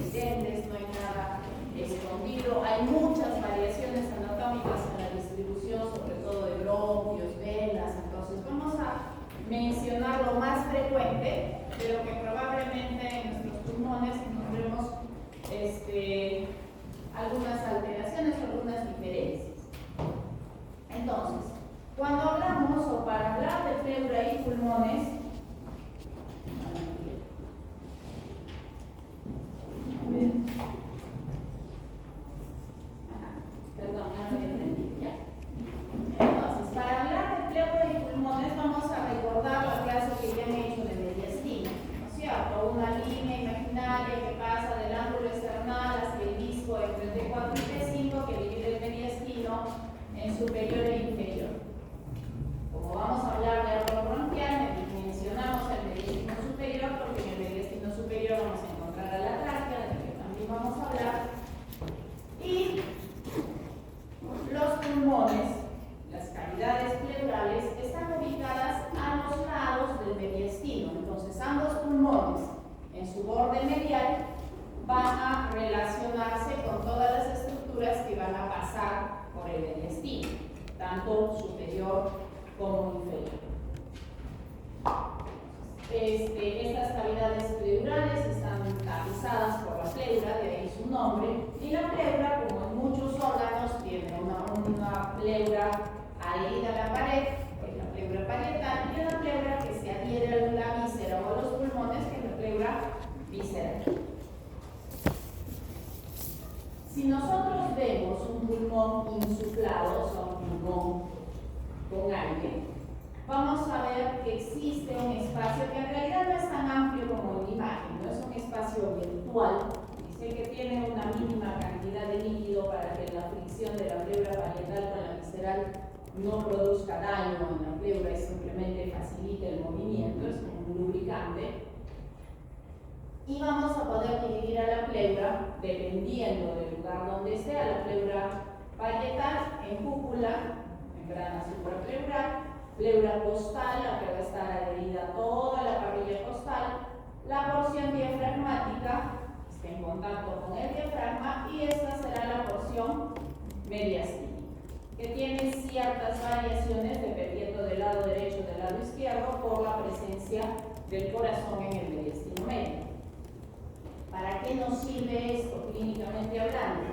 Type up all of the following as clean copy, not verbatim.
evidentes, no hay nada escondido. Hay muchas variaciones anatómicas en la distribución, sobre todo de bronquios, venas. Entonces vamos a mencionar lo más frecuente, pero que probablemente en nuestros pulmones encontremos algunas alteraciones o algunas diferencias. Entonces, cuando hablamos o para hablar de pleura y pulmones, perdón, ya no entendí, ya. Entonces, para hablar de pleura y pulmones vamos a recordar la clase que ya he hecho de mediastina, ¿no es cierto? Una línea imaginaria que pasa del ángulo esternal hacia el disco entre T4 y T5 que divide el mediastino en superior e inferior. Como vamos a hablar de árbol bronquial, mencionamos el mediastino superior porque en el mediastino superior vamos a encontrar a la tráquea, de la que también vamos a hablar. Y los pulmones, las cavidades pleurales, están ubicadas a los lados del mediastino. Entonces, ambos pulmones en su borde medial van a relacionarse con todas las estructuras que van a pasar por el mediastino, tanto superior como inferior. Estas cavidades pleurales están tapizadas por la pleura, de ahí su nombre, y la pleura, como en muchos órganos, tiene una pleura adherida a la pared, que es la pleura parietal, y una pleura que se adhiere a la víscera o a los pulmones, que es la pleura visceral. Si nosotros vemos un pulmón insuflado, o sea, un pulmón con aire, vamos a ver que existe un espacio que en realidad no es tan amplio como en imagen, no es un espacio virtual. Dice que tiene una mínima cantidad de líquido para que la fricción de la pleura parietal con la visceral no produzca daño en la pleura y simplemente facilite el movimiento, es como un lubricante. Y vamos a poder dividir a la pleura, dependiendo del lugar donde sea, la pleura parietal en cúpula, membrana suprapleural, pleura costal, la que va a estar adherida a toda la parrilla costal, la porción diafragmática, está en contacto con el diafragma, y esta será la porción mediastínica, que tiene ciertas variaciones dependiendo del lado derecho o del lado izquierdo por la presencia del corazón en el mediastino medio. ¿Para qué nos sirve esto clínicamente hablando?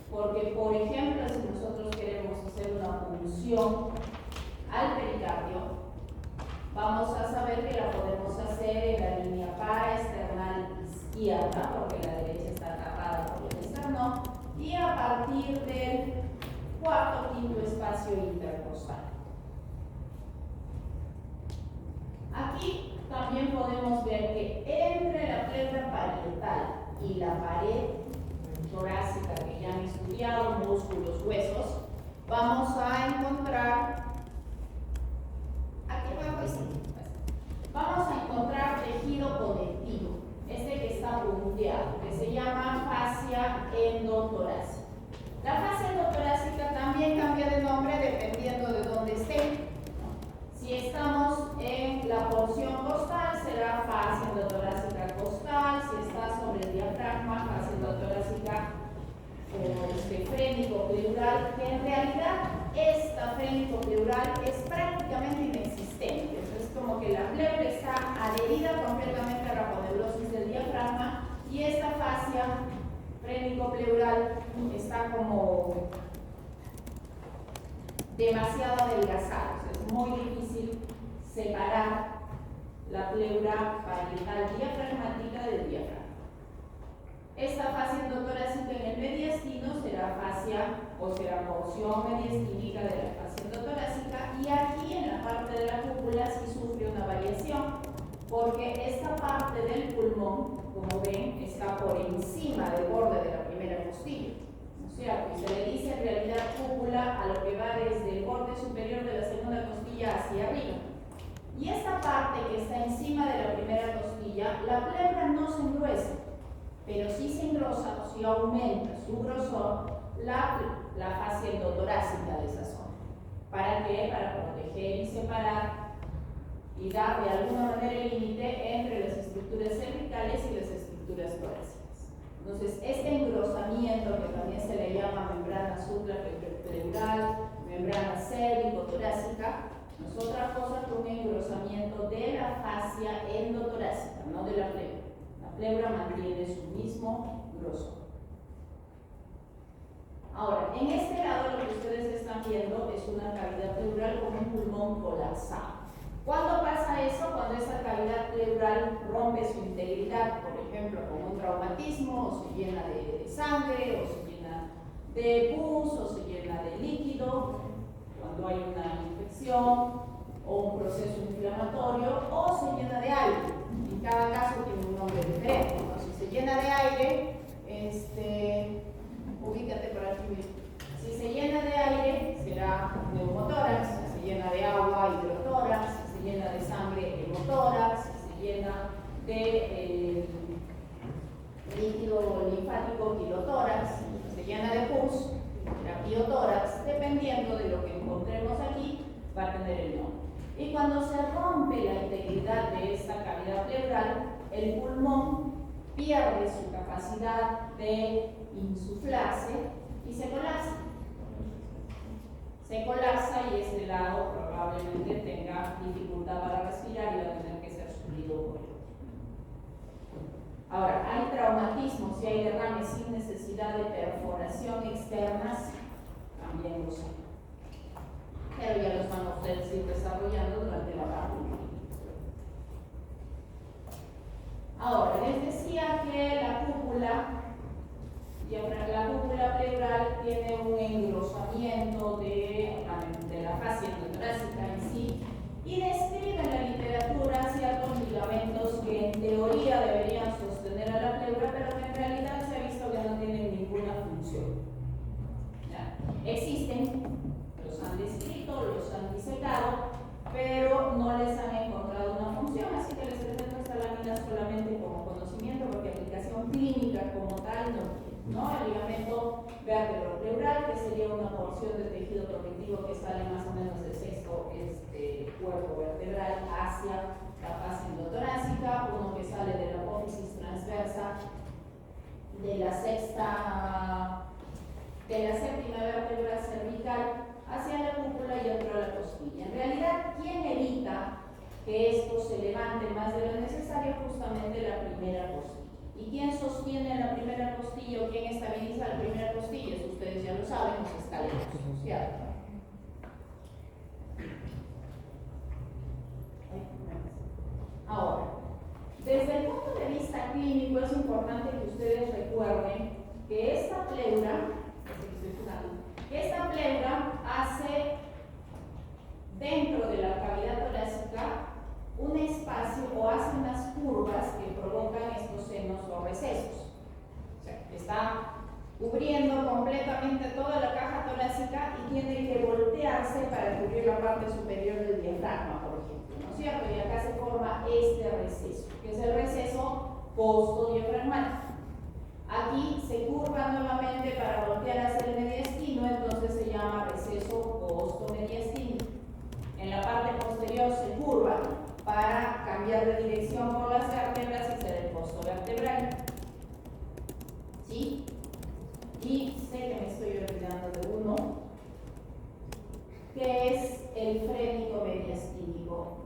Porque, por ejemplo, si nosotros queremos hacer una punción al pericardio, vamos a saber que la podemos hacer en la línea paraesternal izquierda, porque la derecha está tapada por el esternón, y a partir del cuarto o quinto espacio intercostal. Aquí también podemos ver que entre la pleura parietal y la pared torácica que ya han estudiado, músculos, huesos, vamos a encontrar tejido conectivo, que está punteado, que se llama fascia endotorácica. La fascia endotorácica también cambia de nombre dependiendo de dónde esté. Si estamos en la porción costal, será fascia endotorácica costal. Si está sobre el diafragma, fascia endotorácica frénico-pleural, que en realidad esta frénico-pleural es prácticamente inexistente. Es como que la pleura está adherida completamente a la aponeurosis del diafragma, y esta fascia frénico-pleural está como demasiado adelgazada. Es muy difícil separar la pleura parietal diafragmática del diafragma. Esta fascia endotorácica en el mediastino será fascia o será porción mediastínica de la fascia endotorácica, y aquí en la parte de la cúpula sí sufre una variación, porque esta parte del pulmón, como ven, está por encima del borde de la primera costilla, ¿no es cierto? Y se le dice en realidad cúpula a lo que va desde el borde superior de la segunda costilla hacia arriba. Y esta parte que está encima de la primera costilla, la pleura no se engruesa, pero sí se engrosa o sí aumenta su grosor la fascia endotorácica de esa zona. ¿Para qué? Para proteger y separar y dar de alguna manera el límite entre las estructuras cervicales y las estructuras torácicas. Entonces, este engrosamiento, que también se le llama membrana suprapleural, membrana cérvico-torácica, no es otra cosa que un engrosamiento de la fascia endotorácica, no de la pleura. La pleura mantiene su mismo grosor. Ahora, en este lado lo que ustedes están viendo es una cavidad pleural con un pulmón colapsado. ¿Cuándo pasa eso? Cuando esa cavidad pleural rompe su integridad, por ejemplo, con un traumatismo, o se llena de sangre, o se llena de pus, o se llena de líquido, cuando hay una infección, o un proceso inflamatorio, o se llena de aire. En cada caso tiene un nombre diferente. ¿No? Si se llena de aire, ubícate por aquí. Si se llena de aire, será neumotórax. Si se llena de agua, hidrotórax. Si se llena de sangre, hemotórax. Si se llena de líquido linfático, pilotórax. Si se llena de pus, será piotórax. Dependiendo de lo que encontremos aquí, va a tener el nombre. Y cuando se rompe la integridad de esta cavidad pleural, el pulmón pierde su capacidad de insuflarse y se colapsa. Se colapsa y ese lado probablemente tenga dificultad para respirar y va a tener que ser suplido por él. Ahora, hay traumatismo, si hay derrames sin necesidad de perforación externas, también lo son. Pero ya los van a ustedes ir desarrollando durante la parte. Ahora, les decía que la cúpula pleural tiene un engrosamiento de la fascia endotorácica en sí y describe en la literatura ciertos ligamentos que en teoría deberían sostener a la pleura, pero que en realidad se ha visto que no tienen ninguna función. ¿Ya? Existen, los han descrito, los han disecado, pero no les han encontrado una función, así que les presento esta lámina solamente como conocimiento, porque aplicación clínica como tal no tiene. ¿No? El ligamento vértebro-pleural, que sería una porción de tejido conectivo que sale más o menos del sexto cuerpo vertebral hacia la fascia endotorácica, uno que sale de la apófisis transversa de la séptima vértebra cervical hacia la cúpula y otro a la costilla. En realidad, ¿quién evita que esto se levante más de lo necesario? Justamente la primera costilla. ¿Y quién sostiene la primera costilla o quién estabiliza la primera costilla? Eso ustedes ya lo saben, los escaleros, ¿cierto? Ahora, desde el punto de vista clínico es importante que ustedes recuerden que esta pleura hace dentro de la cavidad torácica un espacio o hace unas curvas que provocan estos senos o recesos. O sea, está cubriendo completamente toda la caja torácica y tiene que voltearse para cubrir la parte superior del diafragma, por ejemplo, ¿no es cierto? Y acá se forma este receso, que es el receso postodiafragmático. Aquí se curva nuevamente para voltear hacia el mediastino, entonces se llama receso postomediastino. En la parte posterior se curva para cambiar de dirección por las vértebras y ser el costo vertebral. ¿Sí? Y sé que me estoy olvidando de uno, que es el frénico mediastínico,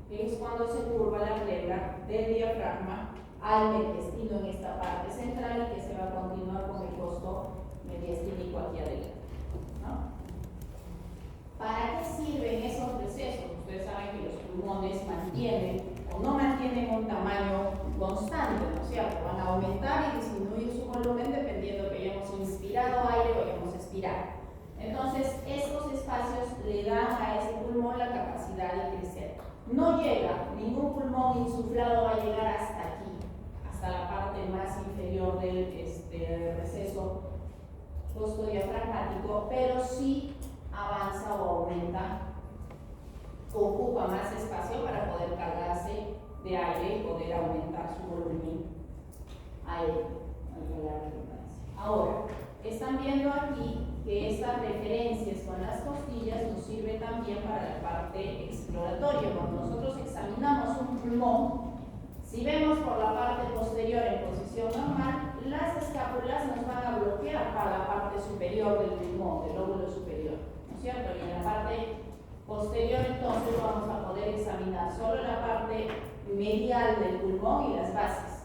que es cuando se curva la pleura del diafragma al mediastino en esta parte central y que se va a continuar con el costo mediastínico aquí adelante, ¿no? ¿Para qué sirven esos recesos? Ustedes saben que los pulmones mantienen o no mantienen un tamaño constante, ¿no es cierto? Van a aumentar y disminuir su volumen dependiendo que hayamos inspirado aire o hayamos expirado. Entonces, estos espacios le dan a ese pulmón la capacidad de crecer. No llega, ningún pulmón insuflado va a llegar hasta aquí, hasta la parte más inferior del receso postodiafragmático, pero sí avanza o aumenta, ocupa más espacio para poder cargarse de aire y poder aumentar su volumen aéreo. Ahora, están viendo aquí que estas referencias con las costillas nos sirve también para la parte exploratoria. Cuando nosotros examinamos un pulmón, si vemos por la parte posterior en posición normal, escápulas nos van a bloquear para la parte superior del pulmón, del lóbulo superior, ¿no es cierto? Y en la parte posterior entonces vamos a poder examinar solo la parte medial del pulmón y las bases,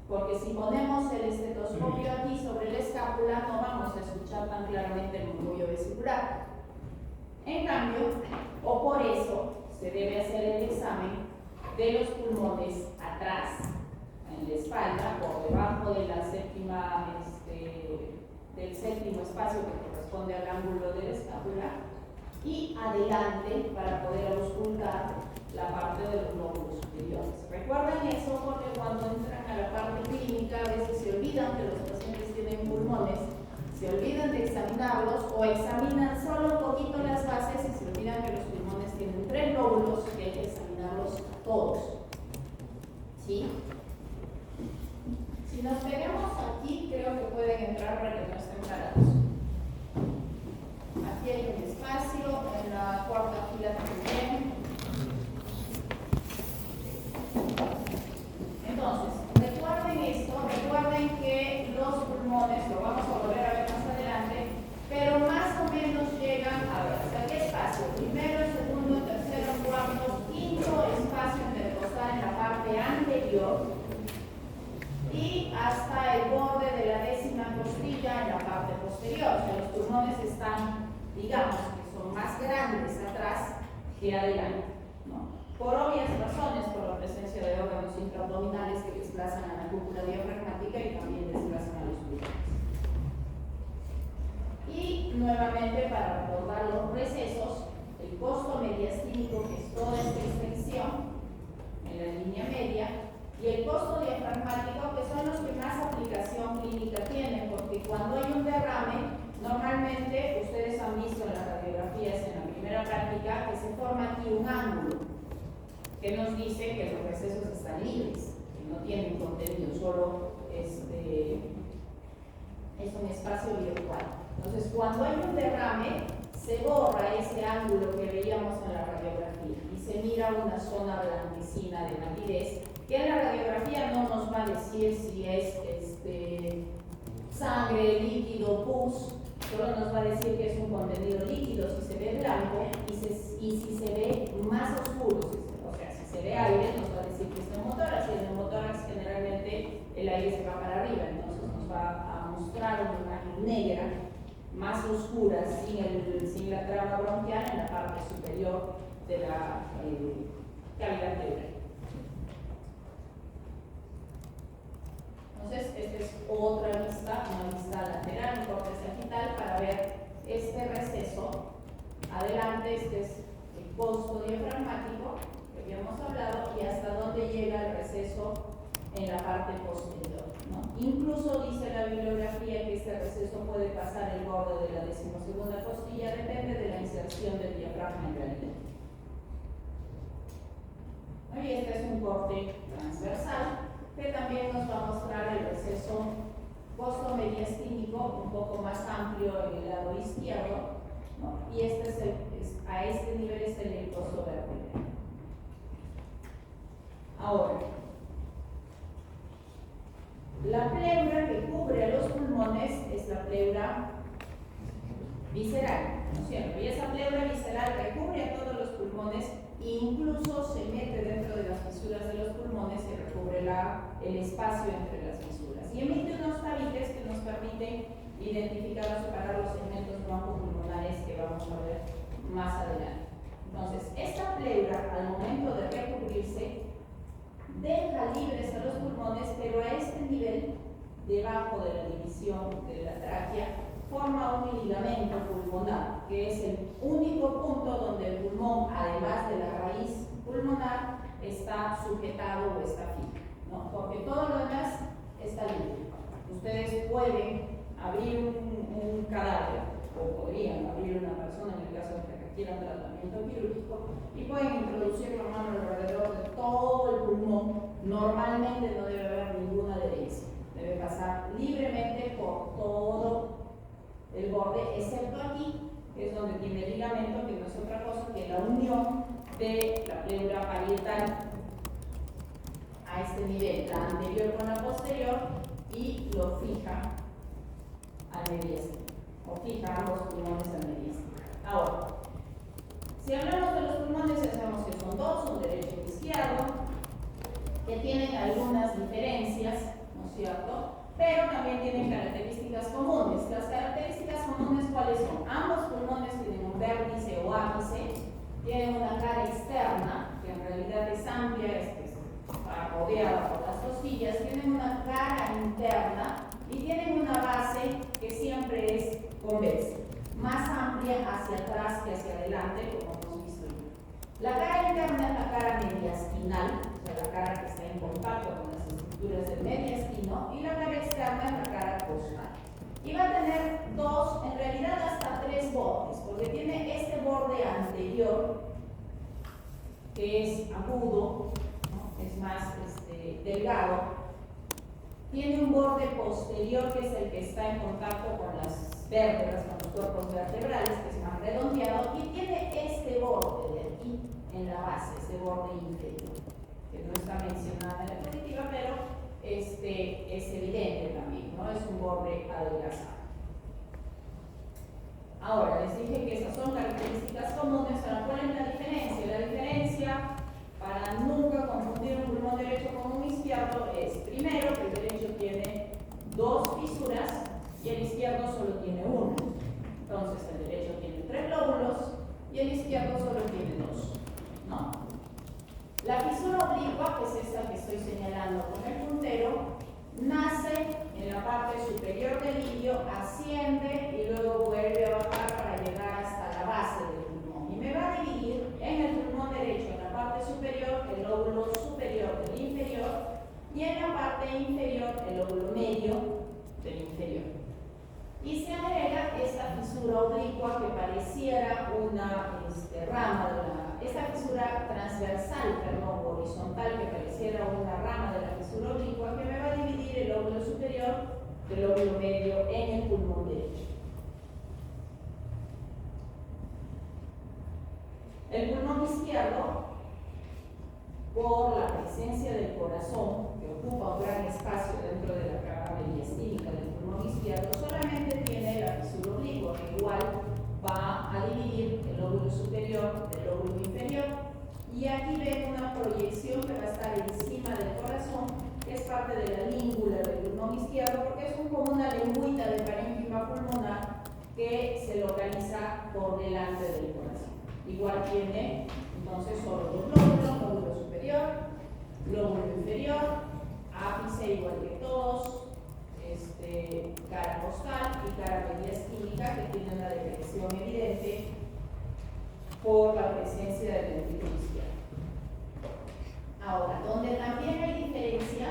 porque si ponemos el estetoscopio aquí sobre la escápula no vamos a escuchar tan claramente el murmullo vesicular. En cambio, o por eso, se debe hacer el examen de los pulmones atrás, en la espalda, por debajo de la séptima, del séptimo espacio que corresponde al ángulo de la escápula, y adelante para poder auscultar la parte de los lóbulos superiores. Recuerden eso porque cuando entran a la parte clínica a veces se olvidan que los pacientes tienen pulmones, se olvidan de examinarlos o examinan solo un poquito las bases y se olvidan que los pulmones tienen 3 lóbulos y hay que examinarlos todos. ¿Sí? Si nos pegamos aquí, creo que pueden entrar para que no estén parados. Aquí hay un espacio, en la cuarta fila también. Entonces, recuerden esto, recuerden que los pulmones, lo vamos a volver a ver más adelante, pero más o menos llegan a ver, ¿hasta qué espacio? Primero, segundo, tercero, cuarto, quinto espacio intercostal en la parte anterior y hasta el borde de la 10ª costilla en la parte posterior. O sea, los pulmones están, digamos, que son más grandes atrás que adelante, ¿no? Por obvias razones, por la presencia de órganos intraabdominales que desplazan a la cúpula diafragmática y también desplazan a los pulmones. Y nuevamente, para recordar los recesos, el costo mediastínico, que es toda esta extensión en la línea media, y el costo diafragmático, que son los que más aplicación clínica tienen, porque cuando hay un derrame, normalmente ustedes han visto en las radiografías en la primera práctica que se forma aquí un ángulo que nos dice que los recesos están libres, que no tienen contenido, solo es un espacio virtual. Entonces, cuando hay un derrame, se borra ese ángulo que veíamos en la radiografía y se mira una zona blanquecina de nitidez, que en la radiografía no nos va a decir si es sangre, líquido, pus, solo nos va a decir que es un contenido líquido si se ve blanco y si se ve más oscuro, o sea, si se ve aire, nos va a decir que es neumotórax, y el neumotórax generalmente el aire se va para arriba, entonces nos va a mostrar una imagen negra, más oscura, sin la trama bronquial en la parte superior de la cavidad pleural. Entonces, esta es otra vista, una vista lateral, un corte sagital para ver este receso. Adelante, este es el costo diafragmático que habíamos hablado y hasta dónde llega el receso en la parte posterior, ¿no? Incluso dice la bibliografía que este receso puede pasar el borde de la 12ª costilla, depende de la inserción del diafragma en realidad. Y este es un corte transversal que también nos va a mostrar el receso costo-mediastínico un poco más amplio en el lado izquierdo, ¿no? Y este a este nivel es el costo vertebral. Ahora, la pleura que cubre a los pulmones es la pleura visceral, ¿no es cierto? Y esa pleura visceral recubre a todos los pulmones e incluso se mete dentro de las fisuras de los pulmones y recubre el espacio entre las fisuras. Y emite unos tabiques que nos permiten identificar o separar los segmentos broncopulmonares que vamos a ver más adelante. Entonces, esta pleura, al momento de recubrirse, deja libres a los pulmones, pero a este nivel, debajo de la división de la tráquea, forma un ligamento pulmonar, que es el único punto donde el pulmón, además de la raíz pulmonar, está sujetado o está fijo, ¿no? Porque todo lo demás está libre. Ustedes pueden abrir un cadáver, o podrían abrir una persona en el caso de que requieran tratamiento quirúrgico, y pueden introducir la mano alrededor de todo el pulmón. Normalmente no debe haber ninguna adherencia, debe pasar libremente por todo el borde, excepto aquí, que es donde tiene el ligamento, que no es otra cosa que la unión de la pleura parietal a este nivel, la anterior con la posterior, y lo fija al mediastino, o fija ambos pulmones al mediastino. Ahora, si hablamos de los pulmones, ya sabemos que son dos, un derecho y izquierdo, que tienen algunas diferencias, ¿no es cierto? Pero también tienen características comunes. Las características comunes, ¿cuáles son? Ambos pulmones tienen un vértice o ápice, tienen una cara externa, que en realidad es amplia, rodeada por las costillas, tienen una cara interna y tienen una base que siempre es convexa, más amplia hacia atrás que hacia adelante, como hemos visto. La cara interna es la cara mediastinal, o sea, la cara que está en contacto con las estructuras del mediastino, y la cara externa es la cara costal. Y va a tener dos, en realidad hasta tres bordes, porque tiene este borde anterior, que es agudo, ¿no? Es más delgado. Tiene un borde posterior, que es el que está en contacto con las vértebras, con los cuerpos vertebrales, que es más redondeado, y tiene este borde de aquí en la base, este borde inferior, que no está mencionada en la diapositiva, pero es evidente también, ¿no? Es un borde adelgazado. Ahora, les dije que esas son características comunes. Ahora, ¿cuál es la diferencia? La diferencia, para nunca confundir un pulmón derecho con un izquierdo, es primero que el derecho tiene dos fisuras y el izquierdo solo tiene una. Entonces, el derecho tiene 3 lóbulos y el izquierdo solo tiene 2, ¿no? La fisura oblicua, que es esta que estoy señalando con el puntero, nace en la parte superior del ilio, asciende y luego vuelve a bajar para llegar hasta la base del pulmón. Y me va a dividir en el pulmón derecho, en la parte superior, el lóbulo superior del inferior, y en la parte inferior, el lóbulo medio del inferior. Y se agrega esta fisura oblicua que pareciera una rama de esta fisura transversal, perdón, horizontal, que pareciera una rama de la fisura oblicua, que me va a dividir el lóbulo superior del lóbulo medio en el pulmón derecho. El pulmón izquierdo, por la presencia del corazón, que ocupa un gran espacio dentro de la capa mediastínica del pulmón izquierdo, solamente tiene la fisura oblicua, que igual va a dividir el lóbulo superior del lóbulo inferior. Y aquí ven una proyección que va a estar encima del corazón, que es parte de la língula del pulmón izquierdo, porque es como una lengüita de parénquima pulmonar que se localiza por delante del corazón. Igual tiene entonces solo dos lóbulos, lóbulo superior, lóbulo inferior, ápice igual que todos, cara costal y cara mediastínica, que tienen una deflexión evidente por la presencia del ventrículo izquierdo. Ahora, donde también hay diferencia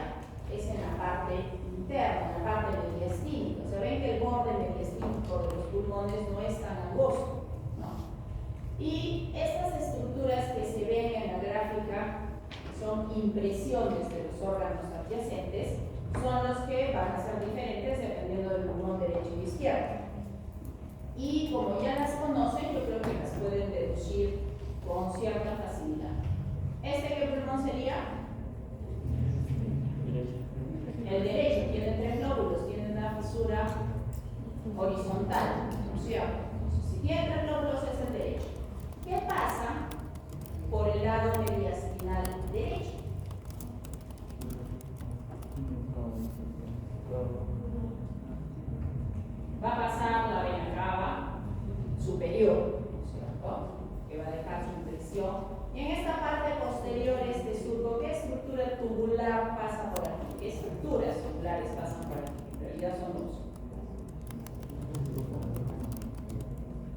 es en la parte interna, en la parte mediastínica. O sea, ven que el borde mediastínico de los pulmones no es tan angosto, ¿no? Y estas estructuras que se ven en la gráfica, que son impresiones de los órganos adyacentes, son los que van a ser diferentes dependiendo del pulmón derecho y izquierdo. Y como ya las conocen, yo creo que las pueden deducir con cierta facilidad. ¿Qué pulmón sería? El derecho tiene 3 lóbulos, tiene una fisura horizontal, ¿no es cierto? Entonces, si tiene 3 lóbulos es el derecho. ¿Qué pasa por el lado mediastinal derecho? Va a pasar la vena cava superior, ¿no es cierto? Que va a dejar su impresión. Y en esta parte posterior, surco, ¿qué estructura tubular pasa por aquí? ¿Qué estructuras tubulares pasan por aquí? En realidad son dos.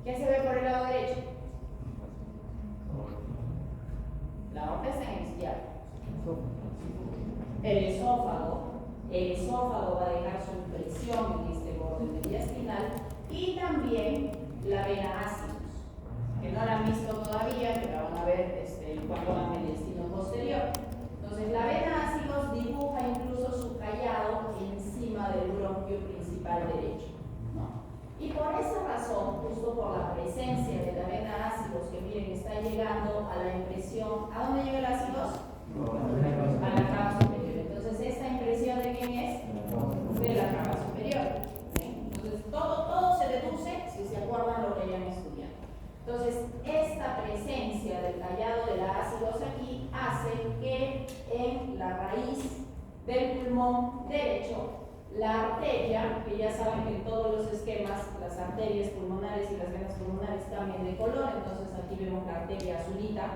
¿Qué se ve por el lado derecho? La aorta está en el izquierdo. El esófago va a dejar su impresión en este borde mediastinal, y también la vena ácidos, que no la han visto todavía, pero la van a ver cuando van mediastino posterior. Entonces, la vena ácidos dibuja incluso su callado encima del bronquio principal derecho, ¿no? Y por esa razón, justo por la presencia de la vena ácidos, que miren, está llegando a la impresión. ¿A dónde llega el ácidos? A la cava superior. Entonces, ¿esta impresión de quién es? De la cava superior. ¿Sí? Entonces, todo derecho, la arteria, que ya saben que en todos los esquemas las arterias pulmonares y las venas pulmonares cambian de color, entonces aquí vemos la arteria azulita,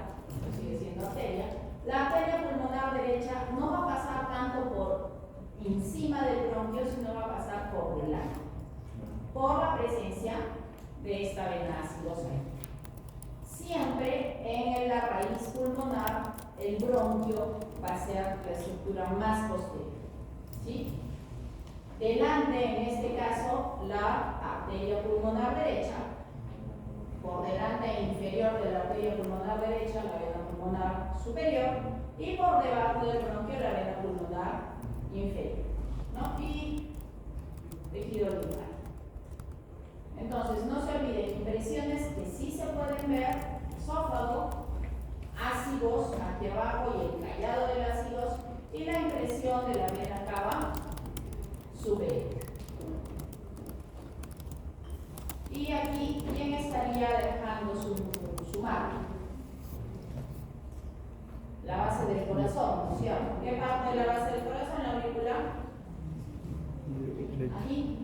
que sigue siendo arteria. La arteria pulmonar derecha no va a pasar tanto por encima del bronquio, sino va a pasar por delante, por la presencia de esta vena acidosa. Siempre en la raíz pulmonar el bronquio va a ser la estructura más posterior, ¿sí? Delante, en este caso, la arteria pulmonar derecha, por delante e inferior de la arteria pulmonar derecha, la vena pulmonar superior, y por debajo del bronquio, la vena pulmonar inferior, ¿no? Y tejido linfático. Entonces, no se olviden, impresiones que sí se pueden ver: esófago, ácidos aquí abajo y el callado de ácidos, y la impresión de la vena cava superior. Y aquí, ¿quién estaría dejando su marca? La base del corazón, ¿no es cierto? ¿Qué parte de la base del corazón? La aurícula. Aquí.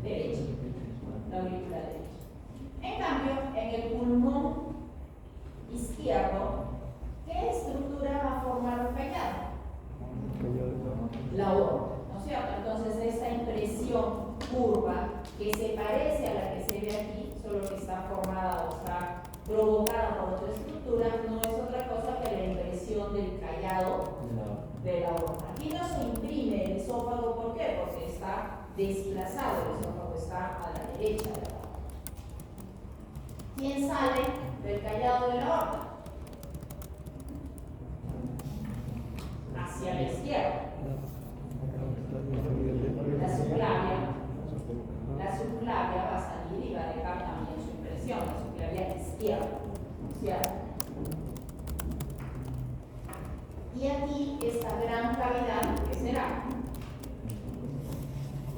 Derecha. La aurícula derecha. En cambio, en el pulmón izquierdo, ¿qué estructura va a formar un callado? La aorta, ¿no es cierto? Entonces, esta impresión curva que se parece a la que se ve aquí, solo que está formada o está provocada por otra estructura, no es otra cosa que la impresión del callado de la aorta. Aquí no se imprime el esófago, ¿por qué? Porque está desplazado, el esófago está a la derecha de la aorta. ¿Quién sale del callado de la aorta? Hacia la izquierda. La subclavia. La subclavia va a salir y va a dejar también su impresión, la subclavia izquierda. ¿Cierto? Y aquí esta gran cavidad, ¿qué será?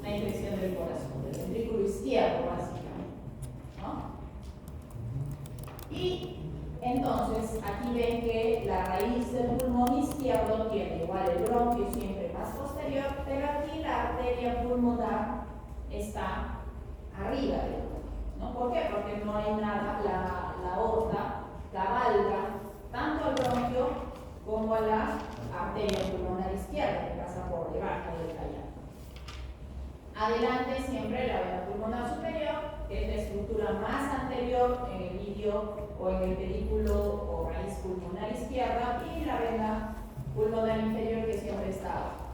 La impresión del corazón, del ventrículo izquierdo, básicamente, ¿no? Y entonces aquí ven que la raíz del pulmón izquierdo tiene igual el bronquio siempre más posterior, pero aquí la arteria pulmonar está arriba del bronquio, ¿no? ¿Por qué? Porque no hay nada, la aorta cabalga tanto al bronquio como a la arteria pulmonar izquierda, que pasa por debajo del callado. Adelante siempre la vena pulmonar superior, que es la estructura más anterior en el ilio o en el pedículo o raíz pulmonar izquierda, y la vena pulmonar inferior, que siempre está abajo.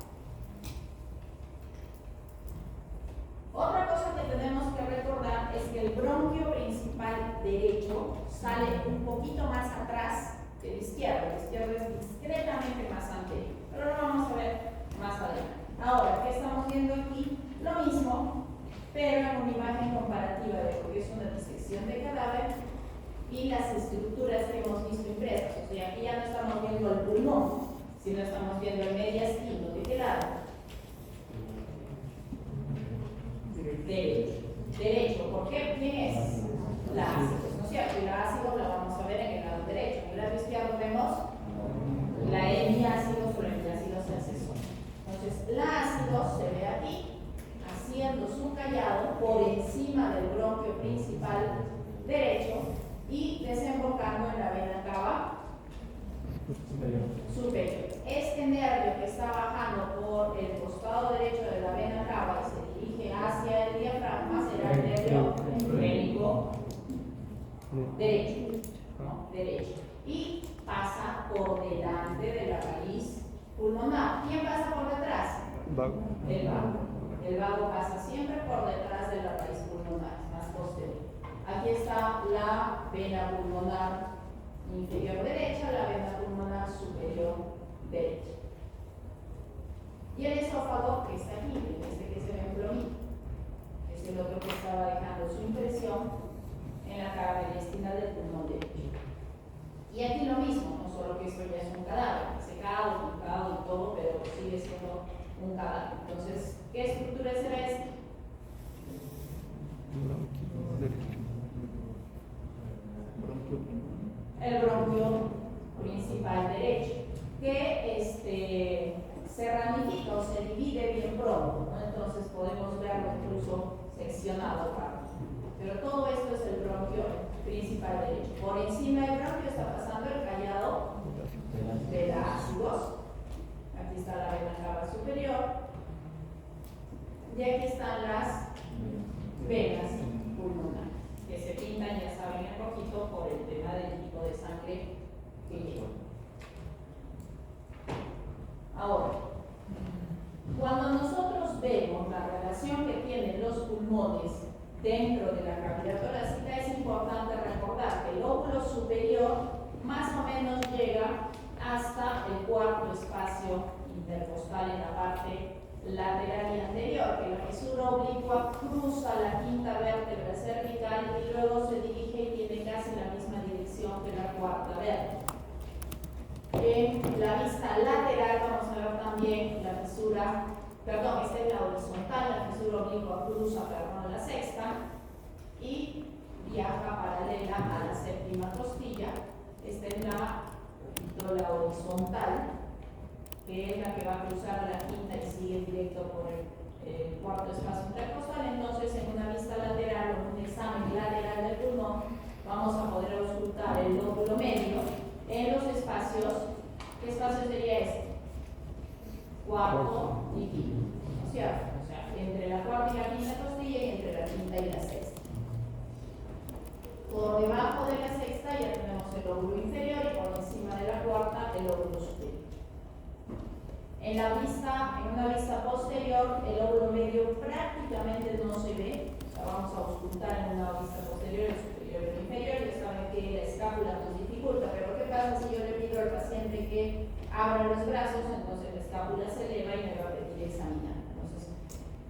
Otra cosa que tenemos que recordar es que el bronquio principal derecho sale un poquito más atrás que el izquierdo. El izquierdo es discretamente más anterior, pero lo vamos a ver más adelante. Ahora, ¿qué estamos viendo aquí? Lo mismo, pero en una imagen comparativa de lo que es una disección de cadáver y las estructuras que hemos visto impresas. O sea, aquí ya no estamos viendo el pulmón, sino estamos viendo el mediastino. ¿De qué lado? Derecho. ¿Por qué? ¿Quién es? La ácido, ¿no es cierto? Y la ácido la vamos a ver en el lado derecho. En el lado izquierdo vemos la hemiácido sobre el ácido ascensor. Entonces, la ácido se ve aquí, haciendo su callado por encima del bronquio principal derecho y desembocando en la vena cava superior. Este nervio que está bajando por el costado derecho de la vena cava y se dirige hacia el diafragma será el nervio fénico derecho, ¿no? Derecho. Y pasa por delante de la raíz pulmonar. ¿Quién pasa por detrás? Vago. El vago. El vago pasa siempre por detrás de la raíz pulmonar, más posterior. Aquí está la vena pulmonar inferior derecha, la vena pulmonar superior derecha. Y el esófago, que está aquí, este que se ve en plomito, es el otro que estaba dejando su impresión en la cara mediastinal del pulmón derecho. Y aquí lo mismo, no solo que esto ya es un cadáver, secado, picado y todo, pero sigue siendo un cadáver. Entonces, ¿qué estructura será esta? El bronquio principal derecho, que se ramifica o se divide bien incluso seccionado acá. Pero todo esto es el bronquio principal derecho. Por encima del bronquio está pasando el callado de la ácidos. Aquí está la vena cava superior. Y aquí están las venas pulmonares, que se pintan, ya saben, un poquito por el tema del tipo de sangre que lleva. Ahora, cuando nosotros vemos la relación que tienen los pulmones dentro de la cavidad torácica, es importante recordar que el lóbulo superior más o menos llega hasta el cuarto espacio intercostal en la parte lateral y anterior, que la fisura oblicua cruza la quinta vértebra cervical y luego se dirige y tiene casi la misma dirección que la cuarta vértebra. En la vista lateral vamos a ver también la fisura, perdón, esta es la horizontal, la fisura oblicua cruza, perdón, la sexta y viaja paralela a la séptima costilla. Esta es la horizontal, que es la que va a cruzar a la quinta y sigue directo por el cuarto espacio intercostal. Entonces, en una vista lateral o un examen lateral del pulmón, vamos a poder auscultar el lóbulo medio en los espacios. ¿Qué espacio sería este? Cuarto y quinto, ¿no es cierto? O sea, entre la cuarta y la quinta costilla y entre la quinta y la sexta. Por debajo de la sexta ya tenemos el lóbulo inferior y por encima de la cuarta el lóbulo superior. En una vista posterior, el lóbulo medio prácticamente no se ve. O sea, vamos a auscultar en una vista posterior, el superior y el inferior. Ya saben que la escápula nos dificulta, pero ¿qué pasa si yo le pido al paciente que abra los brazos? Entonces la escápula se eleva y me va a pedir examinar. Entonces,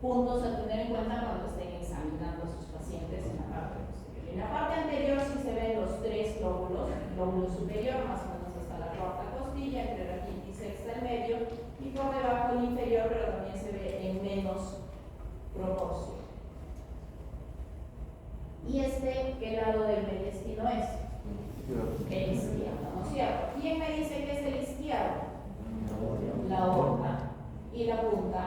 puntos a tener en cuenta cuando estén examinando a sus pacientes en la parte posterior. En la parte anterior sí se ven los tres lóbulos, el lóbulo superior más o menos hasta la cuarta costilla, entre la quinta y sexta en medio, y por debajo el inferior, pero también se ve en menos proporción. ¿Y qué lado del mediastino es? El izquierdo, ¿no es cierto? ¿Quién me dice que es el izquierdo? La aorta y la punta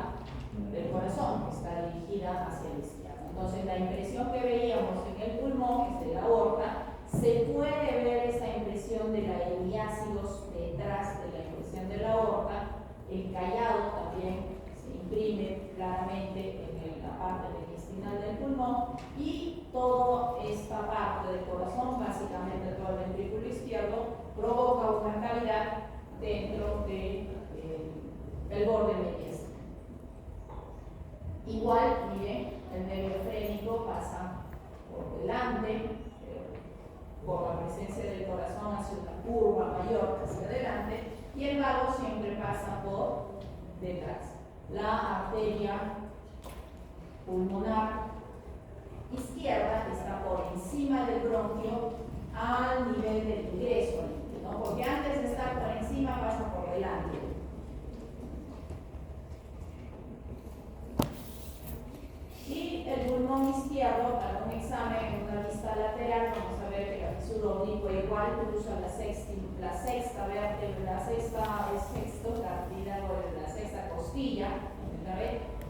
del corazón, que está dirigida hacia el izquierdo. Entonces, la impresión que veíamos en el pulmón, que es de la aorta, se puede ver esa impresión de la hemiácidos detrás de la impresión de la aorta. El callado también se imprime claramente en la parte mediastinal del pulmón y toda esta parte del corazón, básicamente todo el ventrículo izquierdo, provoca una cavidad dentro del borde mediastino. Igual, miren, el nervio frénico pasa por delante, por la presencia del corazón hace una curva mayor hacia adelante, y el vago siempre pasa por detrás. La arteria pulmonar izquierda está por encima del bronquio al nivel del ingreso, ¿no? Porque antes de estar por encima pasa por delante. Y el pulmón izquierdo, para un examen en una vista lateral, vamos a ver que la fisura oblicua igual cruza la sexta vértebra, la sexta costilla,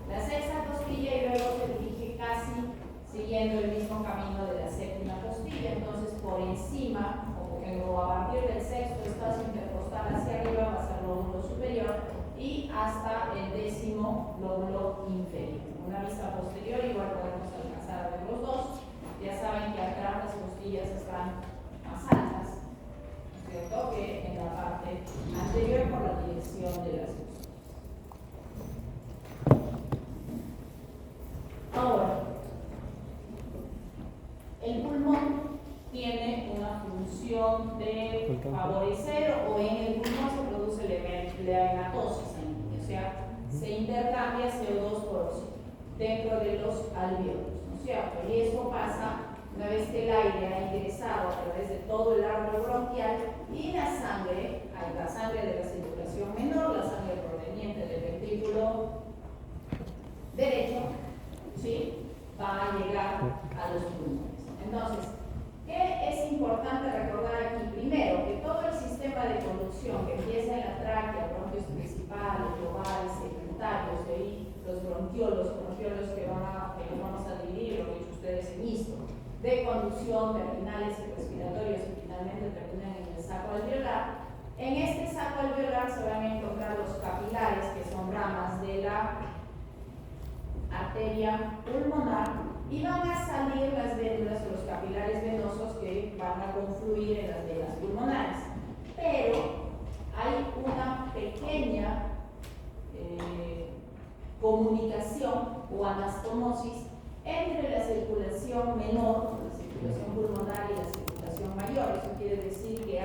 la sexta costilla y luego se dirige casi siguiendo el mismo camino de la séptima costilla. Entonces, por encima, o a partir del sexto espacio intercostal hacia arriba, va a ser el lóbulo superior y hasta el décimo lóbulo inferior. Una vista posterior, igual podemos alcanzar a ver los dos. Ya saben que atrás las costillas están más altas, ¿cierto?, que en la parte anterior por la dirección de las costillas. Ahora, el pulmón tiene una función de favorecer, o en el pulmón se produce la hematosis, o sea, se intercambia CO2 por oxígeno dentro de los alvéolos, ¿no es cierto? Y esto pasa una vez que el aire ha ingresado a través de todo el árbol bronquial y la sangre de la circulación menor, la sangre proveniente del ventrículo derecho, ¿sí?, va a llegar a los pulmones. Entonces, ¿qué es importante recordar aquí? Primero, que todo el sistema de conducción que empieza en la tráquea, bronquios principales, globales, secundarios, y ahí los bronquiolos que van a los vamos a dividir, lo que he dicho ustedes en ISTO, de conducción, terminales y respiratorios, que finalmente terminan en el saco alveolar. En este saco alveolar se van a encontrar los capilares, que son ramas de la arteria pulmonar, y van a salir las vénulas o los capilares venosos que van a confluir en las venas pulmonares. Pero hay una pequeña comunicación o anastomosis entre la circulación menor, la circulación pulmonar, y la circulación mayor. Eso quiere decir que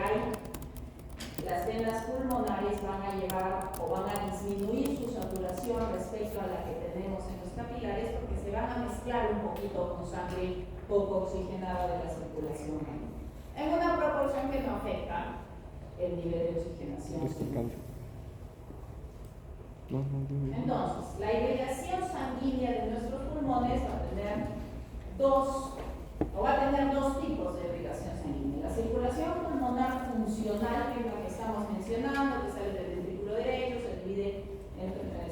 las venas pulmonares van a llevar o van a disminuir su saturación respecto a la que tenemos en los capilares, porque se van a mezclar un poquito con sangre poco oxigenada de la circulación menor, en una proporción que no afecta el nivel de oxigenación. Entonces, la irrigación sanguínea de nuestros pulmones va a tener dos tipos de irrigación sanguínea. La circulación pulmonar funcional, que es la que estamos mencionando, que sale del ventrículo derecho,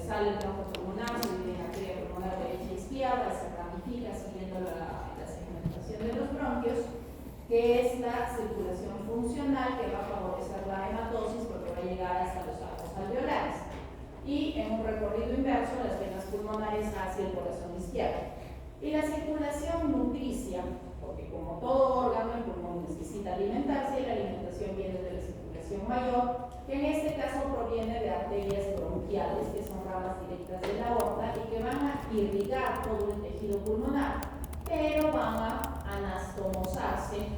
sale el tronco pulmonar, se divide en arteria pulmonar derecha y izquierda, se ramifica siguiendo la segmentación de los bronquios, que es la circulación funcional, que va a favorecer la hematosis porque va a llegar hasta los sacos alveolares. Y en un recorrido inverso, las venas pulmonares hacia el corazón izquierdo. Y la circulación nutricia, porque como todo órgano, el pulmón necesita alimentarse, y la alimentación viene de la circulación mayor, que en este caso proviene de arterias bronquiales, que son ramas directas de la aorta y que van a irrigar todo el tejido pulmonar, pero van a anastomosarse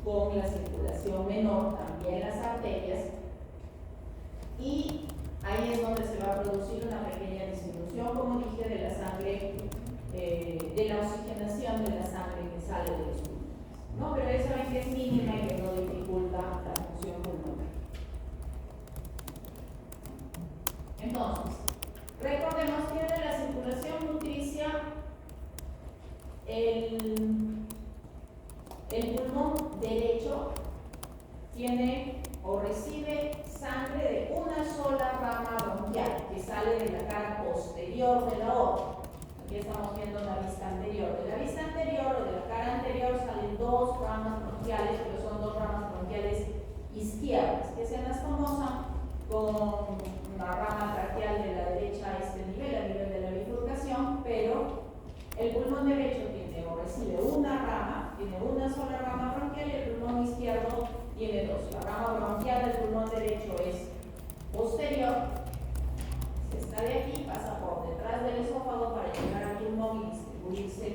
con la circulación menor, también las arterias, y ahí es donde se va a producir una pequeña disminución, como dije, de la sangre, de la oxigenación de la sangre que sale de los pulmones, ¿no? Pero eso es que es mínima y que no dificulta la función pulmonar. Entonces, recordemos que de la circulación nutricia, el pulmón derecho tiene o recibe sangre de una sola rama bronquial que sale de la cara posterior de la aorta. Aquí estamos viendo la vista anterior. De la vista anterior o de la cara anterior salen dos ramas bronquiales, pero son dos ramas bronquiales izquierdas, que se anastomosan con una rama traqueal de la derecha a este nivel, a nivel de la bifurcación, pero el pulmón derecho tiene o recibe una rama, tiene una sola rama bronquial, y el pulmón izquierdo tiene dos. La rama bronquial del pulmón derecho es posterior, esta de aquí pasa por detrás del esófago para llegar al pulmón y distribuirse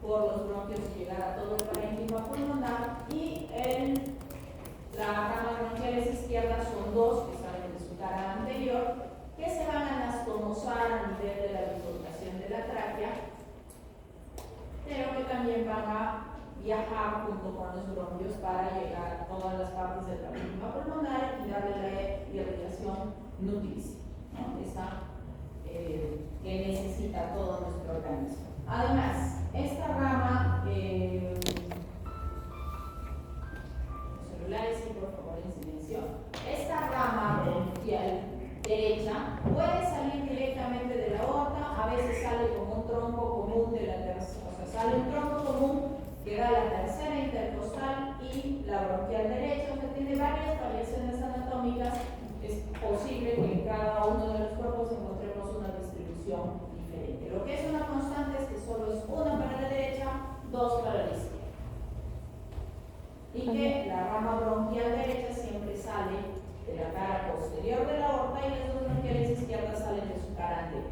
por los bronquios y llegar a todo el parénquima pulmonar, y las ramas bronquiales izquierdas son dos que salen de su cara anterior, que se van a anastomosar a nivel de la bifurcación de la tráquea, pero que también van a viajar junto con los bronquios para llegar a todas las partes del parénquima pulmonar y darle la irrigación nutricia, ¿no? Esa que necesita todo nuestro organismo. Además, esta rama, los celulares, sí, por favor, en silencio. Esta rama bronquial derecha puede salir directamente de la aorta, a veces sale como un tronco común de la tercera, o sea, sale un tronco común que da la tercera intercostal y la bronquial derecha, que tiene varias variaciones anatómicas. Es posible que en cada uno de los cuerpos encontremos una distribución diferente. Lo que es una constante es que solo es una para la derecha, dos para la izquierda. Y que la rama bronquial derecha siempre sale de la cara posterior de la aorta y las dos bronquiales izquierdas salen de su cara anterior.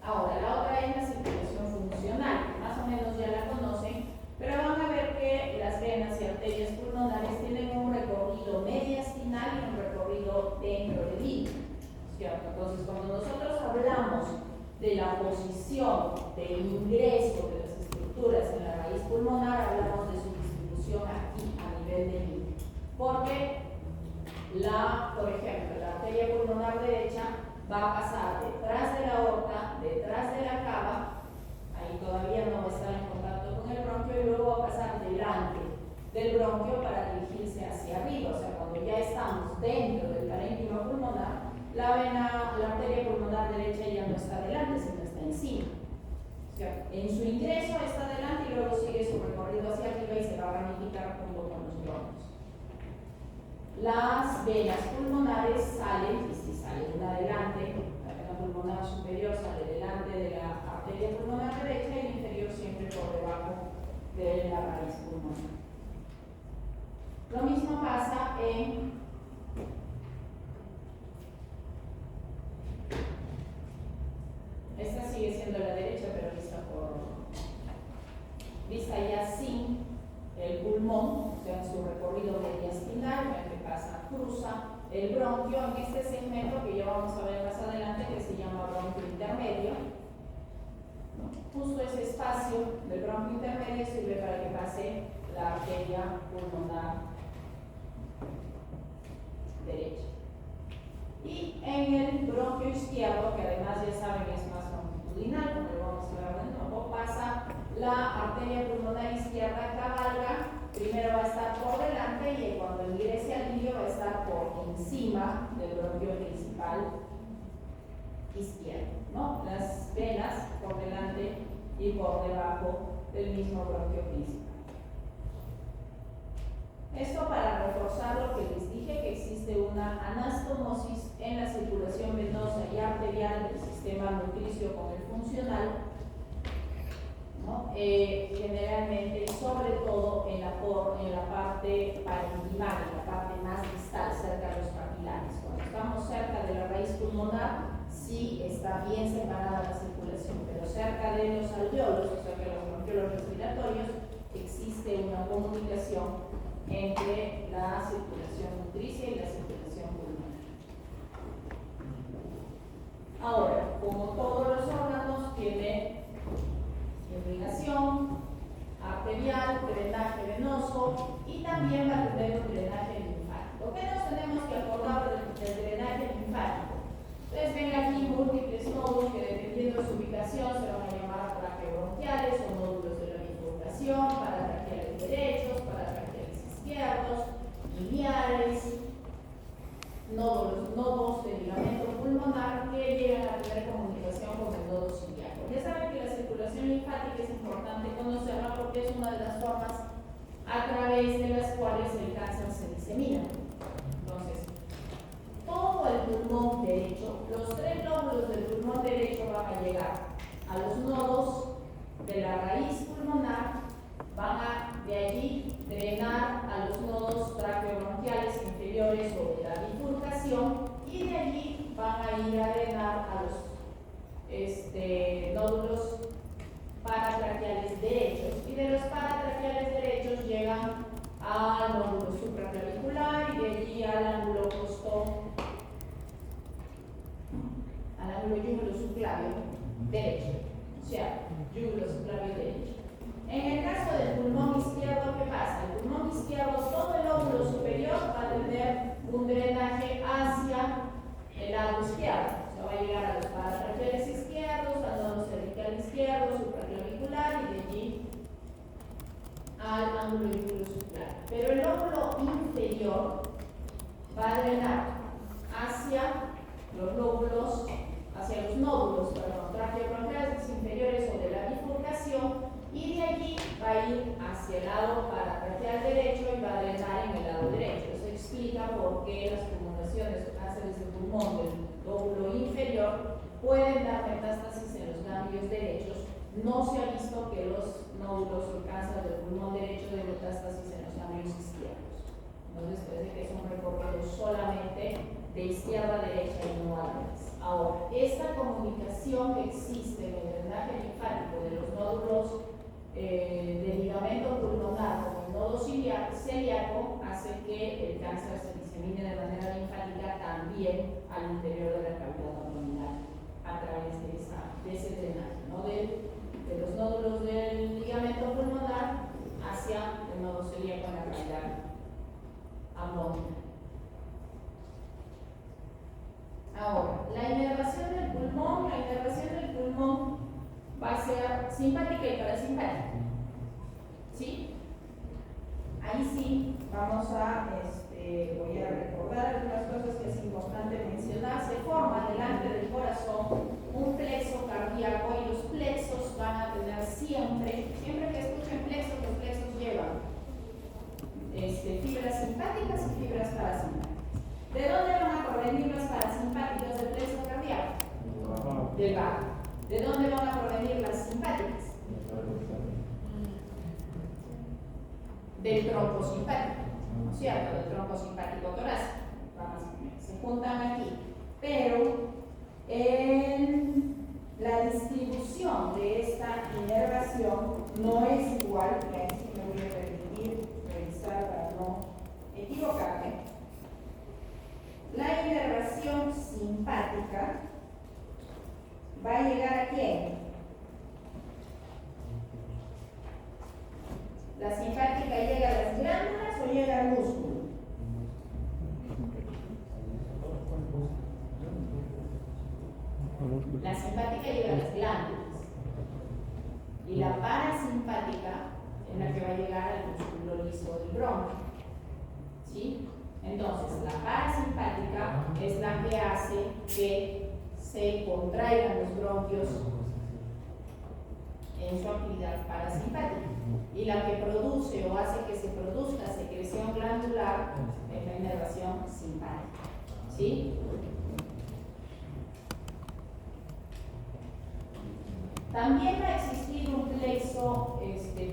Ahora, la otra es la circulación funcional, que más o menos ya la conocen, pero van a ver que las venas y arterias pulmonares tienen un recorrido mediastinal y un recorrido dendroledino, ¿cierto? Entonces, cuando nosotros hablamos de la posición del ingreso de las estructuras en la raíz pulmonar, hablamos de su distribución aquí, a nivel del límite. Porque, por ejemplo, la arteria pulmonar derecha va a pasar detrás de la aorta, detrás de la cava, ahí todavía no va a estar en contacto con el bronquio, y luego va a pasar delante del bronquio para dirigirse hacia arriba. O sea, cuando ya estamos dentro del parénquima pulmonar, la arteria pulmonar derecha ya no está delante, sino está encima. O sea, en su ingreso está adelante y luego sigue su recorrido hacia arriba y se va a ramificar junto con los bronquios. Las venas pulmonares salen, y si sale una adelante, la vena pulmonar superior sale delante de la arteria pulmonar derecha y la inferior siempre por debajo de la raíz pulmonar. Lo mismo pasa en esta sigue siendo la derecha, pero vista ya sin el pulmón, o sea, en su recorrido mediastinal, en el que pasa, cruza el bronquio en este segmento que ya vamos a ver más adelante, que se llama bronquio intermedio. Justo ese espacio del bronquio intermedio sirve para que pase la arteria pulmonar derecha. Y en el bronquio izquierdo, que además ya saben es más longitudinal, como lo vamos a ver de nuevo, pasa la arteria pulmonar izquierda, cabalga, primero va a estar por delante y cuando ingrese al ilio va a estar por encima del bronquio principal izquierdo, ¿no? Las venas por delante y por debajo del mismo bronquio principal. Esto para reforzar lo que les dije, que existe una anastomosis en la circulación venosa y arterial del sistema nutricio con el funcional, ¿no? Generalmente, sobre todo en la parte parenquimal, en la parte más distal, cerca de los capilares. Cuando estamos cerca de la raíz pulmonar, sí está bien separada la circulación, pero cerca de los alveolos, o sea que los bronquiolos respiratorios, existe una comunicación entre la circulación nutricia y la circulación pulmonar. Ahora, como todos los órganos, tiene irrigación arterial, drenaje venoso y también va a tener un drenaje linfático. ¿Qué nos tenemos que acordar del drenaje linfático? Entonces ven aquí múltiples nódulos que dependiendo de su ubicación se van a llamar traqueobronquiales o nódulos de la bifurcación, paratraqueales derechos, paratraqueales izquierdos, lineares, nodos de ligamento pulmonar que llegan a tener comunicación con el nodo ciliaco. Ya saben que la circulación linfática es importante conocerla porque es una de las formas a través de las cuales el cáncer se disemina. Entonces, todo el pulmón derecho, los tres lóbulos del pulmón derecho van a llegar a los nodos de la raíz pulmonar, van a de allí drenar a los nodos traqueobronquiales inferiores o de la bifurcación y de allí van a ir a drenar a los nódulos paratraqueales derechos y de los paratraqueales derechos llegan al nódulo supraclavicular y de allí al ángulo al ángulo yúgulo subclavio derecho, o sea, yúgulo subclavio derecho. En el caso del pulmón izquierdo, ¿qué pasa? El pulmón izquierdo, todo el lóbulo superior va a tener un drenaje hacia el lado izquierdo. O sea, va a llegar a los paratraqueales izquierdos, al nodo cervical izquierdo, supraclavicular y de allí al ángulo yúgulo subclavio. Pero el lóbulo inferior va a drenar hacia los nódulos traqueobronquiales inferiores o de la bifurcación y de allí va a ir hacia el lado paratraqueal derecho y va a drenar en el lado derecho. Eso explica por qué las tumoraciones de cánceres de pulmón del lóbulo inferior pueden dar metástasis en los ganglios derechos. No se ha visto que los nódulos o cáncer del pulmón derecho den metástasis en los ganglios izquierdos. Entonces parece que es un recorrido solamente de izquierda a derecha y no al revés. Ahora, esta comunicación que existe en el drenaje linfático de los nódulos de ligamento pulmonar con el nodo celíaco hace que el cáncer se disemine de manera linfática también al interior de la cavidad abdominal a través de ese drenaje, ¿no? de los nódulos del ligamento pulmonar hacia el nodo celíaco en la cavidad abdominal. Ahora, la inervación del pulmón va a ser simpática y parasimpática. ¿Sí? Ahí sí vamos a, voy a recordar algunas cosas que es importante mencionar. Se forma delante del corazón un plexo cardíaco y del vago. ¿De dónde van a provenir las simpáticas? Del tronco simpático, ¿no es cierto? Del tronco simpático torácico. Se juntan aquí. Pero la distribución de esta inervación no es igual, y ahí sí me voy a permitir revisar para no equivocarme. La inervación simpática va a llegar ¿a quién? ¿La simpática llega a las glándulas o llega al músculo? La simpática llega a las glándulas y la parasimpática es la que va a llegar al músculo liso del bronquio. ¿Sí? Entonces, la parasimpática es la que hace que se contraigan los bronquios en su actividad parasimpática. Y la que produce o hace que se produzca secreción glandular es la inervación simpática. ¿Sí? También va a existir un plexo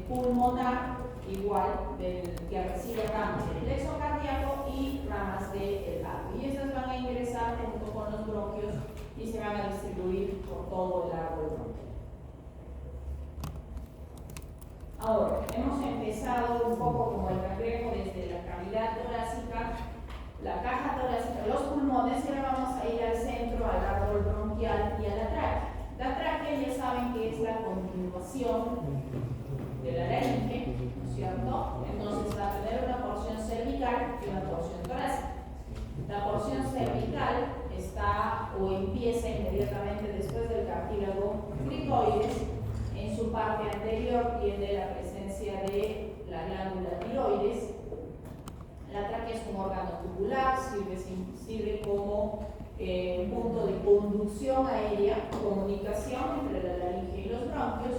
pulmonar igual del que recibe ramas del plexo cardíaco y ramas del vago. Y estas van a ingresar junto con los bronquios y se van a distribuir por todo el árbol bronquial. Ahora, hemos empezado un poco como el cangrejo desde la cavidad torácica, la caja torácica, los pulmones, y ahora vamos a ir al centro, al árbol bronquial y a la tráquea. La tráquea ya saben que es la continuación de la laringe, ¿no es cierto? Entonces va a tener una porción cervical y una porción torácica. La porción cervical está o empieza inmediatamente después del cartílago cricoides. En su parte anterior tiene la presencia de la glándula tiroides. La tráquea es un órgano tubular, sirve como punto de conducción aérea, comunicación entre la laringe y los bronquios.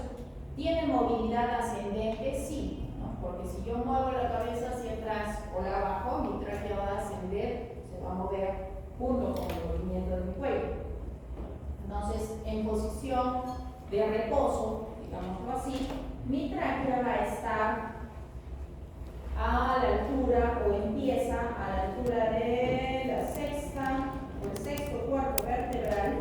¿Tiene movilidad ascendente? Sí, ¿no? Porque si yo muevo la cabeza hacia atrás o la abajo, mi tráquea va a ascender, se va a mover junto con el movimiento de mi cuello. Entonces, en posición de reposo, digámoslo así, mi tráquea va a estar a la altura o empieza a la altura de la sexta o el sexto cuerpo vertebral,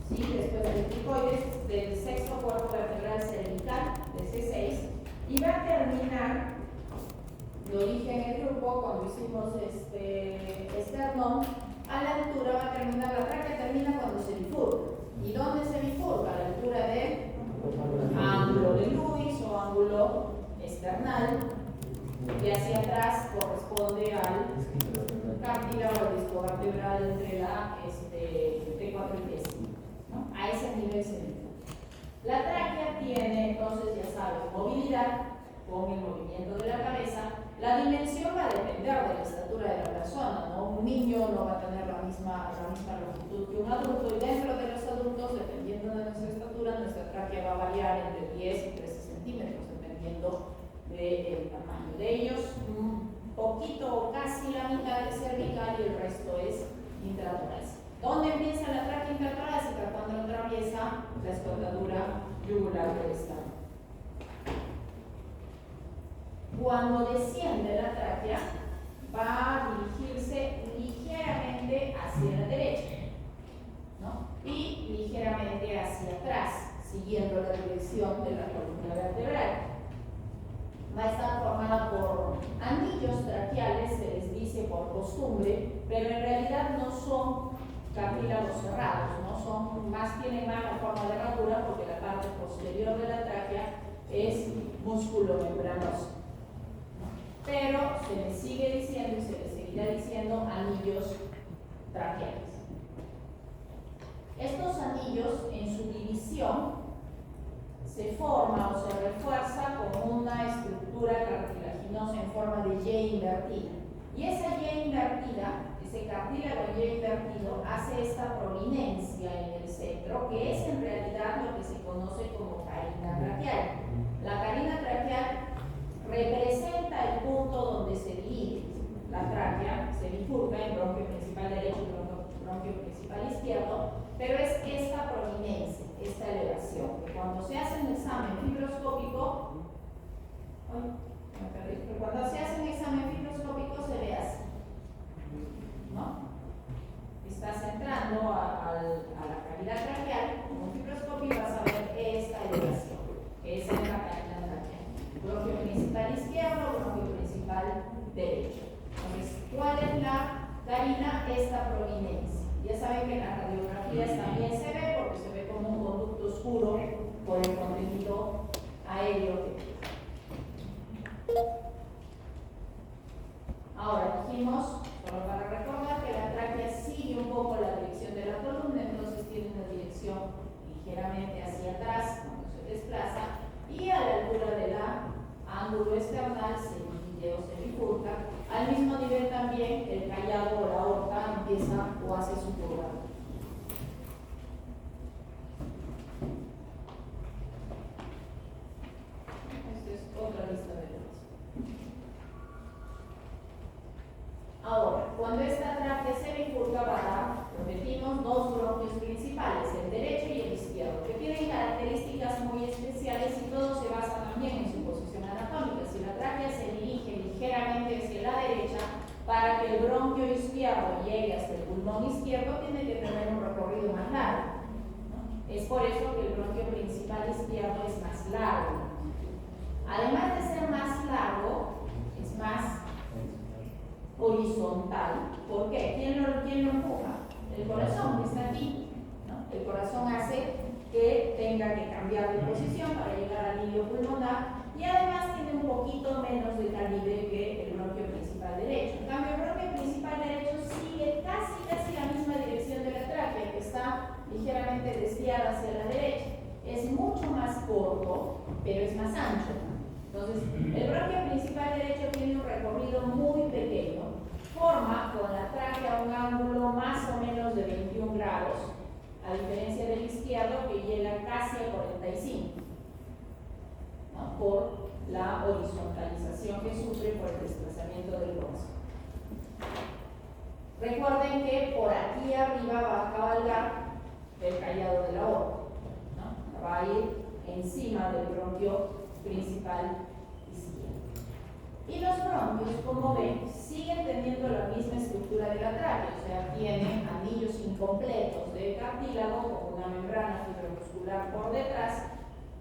¿sí? Después del cricoides, del sexto cuerpo vertebral cervical, de C6, y va a terminar, lo dije en el grupo cuando hicimos esternón, a la altura va a terminar, la tráquea termina cuando se bifurca. ¿Y dónde se bifurca? A la altura del ángulo de Lewis o ángulo esternal, que hacia atrás corresponde al cartílago o disco vertebral entre la T4 y T5, ¿no? A ese nivel se bifurca. La tráquea tiene, entonces, ya saben, movilidad con el movimiento de la cabeza. La dimensión va a depender de la estatura de la persona, ¿no? Un niño no va a tener la misma longitud que un adulto, y dentro de los adultos, dependiendo de nuestra estatura, nuestra tráquea va a variar entre 10 y 13 centímetros, dependiendo del tamaño de ellos. Un poquito o casi la mitad es cervical y el resto es intratorácica. ¿Dónde empieza la tráquea intratorácica? Cuando atraviesa la escotadura yugular del esternón. Cuando desciende la tráquea, va a dirigirse ligeramente hacia la derecha, ¿no? Y ligeramente hacia atrás, siguiendo la dirección de la columna vertebral. Va a estar formada por anillos traqueales, se les dice por costumbre, pero en realidad no son cartílagos cerrados, ¿no? Tienen más la forma de herradura porque la parte posterior de la tráquea es músculo membranoso. Pero se le sigue diciendo y se le seguirá diciendo anillos traqueales. Estos anillos, en su división, se forma o se refuerza con una estructura cartilaginosa en forma de Y invertida. Y esa Y invertida, ese cartílago Y invertido, hace esta prominencia en el centro, que es en realidad lo que se conoce como carina traqueal. La carina traqueal representa el punto donde se divide la tráquea, se bifurca en bronquio principal derecho y bronquio principal izquierdo, pero es esta prominencia, esta elevación, que cuando se hace un examen fibroscópico, se ve así, ¿no? Estás entrando a la cavidad traqueal con un fibroscopio y vas a ver esta elevación. Esa es la cavidad traqueal. Bronquio principal izquierdo, bronquio principal derecho. Entonces, ¿cuál es la carina? Esta prominencia. Ya saben que en las radiografías también se ve, porque se ve como un conducto oscuro por el contenido aéreo que tiene. Ahora dijimos, solo para recordar, que la tráquea sigue un poco la dirección de la columna, entonces tiene una dirección ligeramente hacia atrás cuando se desplaza, y a la altura del ángulo esternal se divide o se bifurca. Al mismo nivel también el callado o la aorta empieza o hace su curvatura. Esta es otra lista de datos. Ahora, cuando esta tráquea se bifurca va a dar, repetimos, dos bronquios principales, el derecho y el izquierdo, que tienen características muy especiales y todo se basa también en su posición anatómica. Si la tráquea se dirige ligeramente hacia la derecha, para que el bronquio izquierdo llegue hasta el pulmón izquierdo, tiene que tener un recorrido más largo, ¿no? Es por eso que el bronquio principal izquierdo es más largo. Además de ser más largo, es más horizontal. ¿Por qué? ¿Quién lo empuja? El corazón, que está aquí, ¿no? El corazón hace que tenga que cambiar de posición para llegar al hilio pulmonar, y además tiene un poquito menos de calibre que el bronquio principal derecho. En cambio, el bronquio principal derecho sigue casi la misma dirección de la tráquea, que está ligeramente desviada hacia la derecha. Es mucho más corto, pero es más ancho. Entonces, el bronquio principal derecho tiene un recorrido muy pequeño, forma con la tráquea un ángulo más o menos de 21 grados, a diferencia del izquierdo que llega casi a 45, ¿no? Por la horizontalización que sufre por el desplazamiento del corazón. Recuerden que por aquí arriba va a cabalgar el callado de la aorta, ¿no? Va a ir encima del bronquio principal izquierdo. Y los bronquios, como ven, siguen teniendo la misma estructura de la tráquea, o sea, tienen anillos incompletos de cartílago con una membrana fibromuscular por detrás,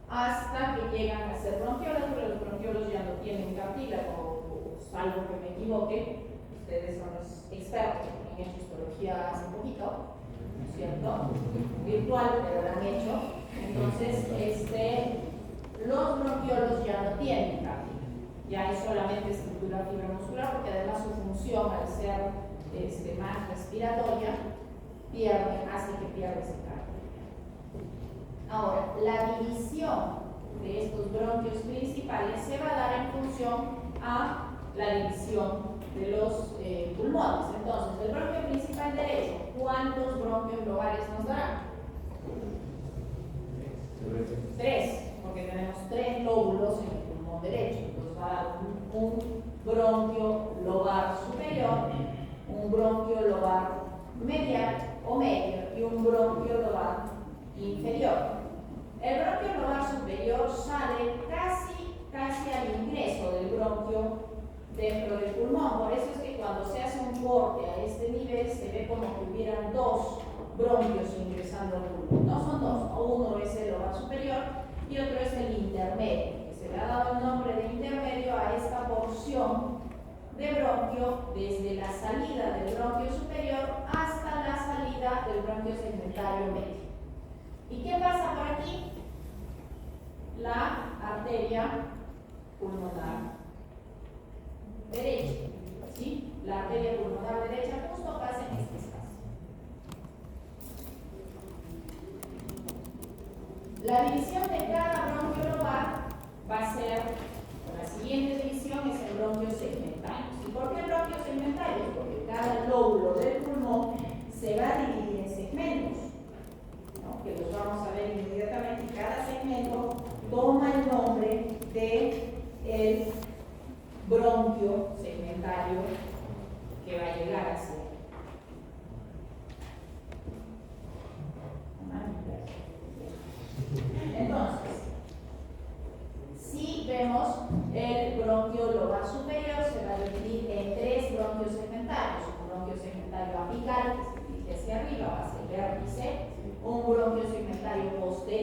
hasta que llegan a ser bronquiolos, pero los bronquiolos ya no tienen cartílago, salvo que me equivoque. Ustedes son los expertos, han hecho histología hace poquito, ¿no es cierto? Virtual, pero lo han hecho. Entonces, los bronquiolos ya no tienen cartílago, ya es solamente estructura fibromuscular, porque además su función, al ser más respiratoria, hace que pierda ese cartílago. Ahora, la división de estos bronquios principales se va a dar en función a la división de los pulmones. Entonces, el bronquio principal derecho, ¿cuántos bronquios lobales nos dará? 3, porque tenemos 3 lóbulos en el pulmón derecho. Entonces va a dar un bronquio lobar superior, un bronquio lobar medial o medio y un bronquio lobar inferior. El bronquio lobar superior sale casi al ingreso del bronquio dentro del pulmón. Por eso es que cuando se hace un corte a este nivel se ve como que hubieran 2 bronquios ingresando al pulmón. No son 2, uno es el lobar superior y otro es el intermedio, que se le ha dado el nombre de intermedio a esta porción de bronquio desde la salida del bronquio superior hasta la salida del bronquio segmentario medio. ¿Y qué pasa por aquí? La arteria pulmonar derecha, ¿sí? La arteria pulmonar derecha justo pasa en este espacio. La división de cada bronquio lobar va a ser, la siguiente división es el bronquio segmentario. ¿Y por qué bronquio segmentario? Porque cada lóbulo del pulmón se va a dividir en segmentos, ¿no? Que los vamos a ver inmediatamente. Cada segmento toma el nombre del bronquio segmentario que va a llegar a ser.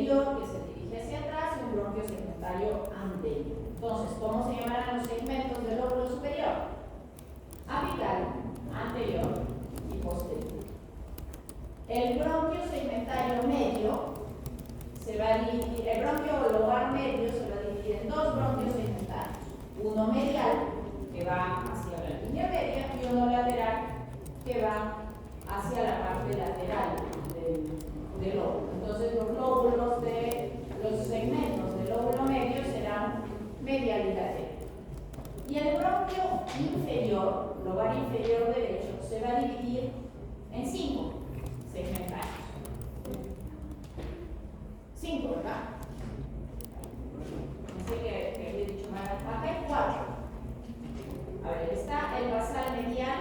posterior que se dirige hacia atrás y un bronquio segmentario anterior. Entonces, ¿cómo se llamarán los segmentos del lóbulo superior? Apical, anterior y posterior. El bronquio segmentario medio se va a dividir, el bronquio lobar medio se va a dividir en dos bronquios segmentarios. Uno medial, que va hacia la línea media, y uno lateral, que va hacia la parte lateral del lóbulo. Entonces, los lóbulos los segmentos del lóbulo medio serán medial y lateral. Y el bronquio inferior, lobar inferior derecho, se va a dividir en 5 segmentarios. 5, ¿verdad? No sé que había dicho mal. Acá hay 4. A ver, está el basal medial,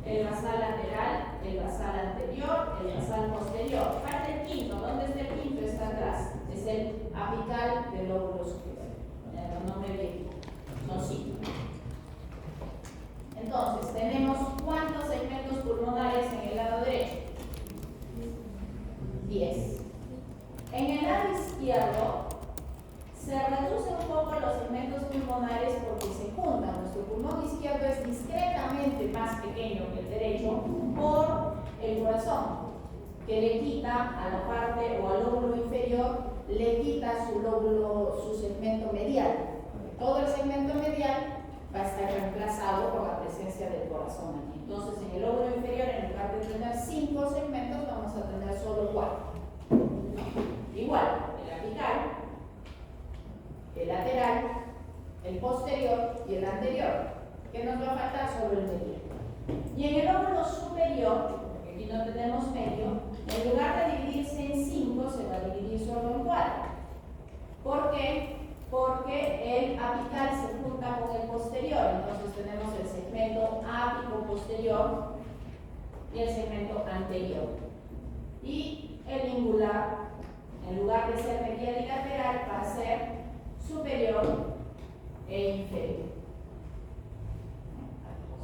el basal lateral, el basal anterior, el basal posterior. Falta el quinto. ¿Dónde está el quinto? Está atrás. Es el apical del lóbulo superior. No me equivoco. Son 5. Entonces, tenemos ¿cuántos segmentos pulmonares en el lado derecho? 10. En el lado izquierdo se reducen un poco los segmentos pulmonares porque se juntan. Nuestro pulmón izquierdo es discretamente más pequeño que el derecho por el corazón, que le quita a la parte o al lóbulo inferior, le quita su segmento medial. Todo el segmento medial va a estar reemplazado por la presencia del corazón aquí. Entonces, en el lóbulo inferior, en lugar de tener 5 segmentos, vamos a tener solo 4. Igual, el apical, el lateral, el posterior y el anterior. ¿Qué nos va a faltar? Solo el medial. Y en el lóbulo superior, porque aquí no tenemos medio, en lugar de dividirse en 5, se va a dividir solo en 4. ¿Por qué? Porque el apical se junta con el posterior. Entonces tenemos el segmento ápico posterior y el segmento anterior. Y el lingular, en lugar de ser medial y lateral, va a ser superior e inferior.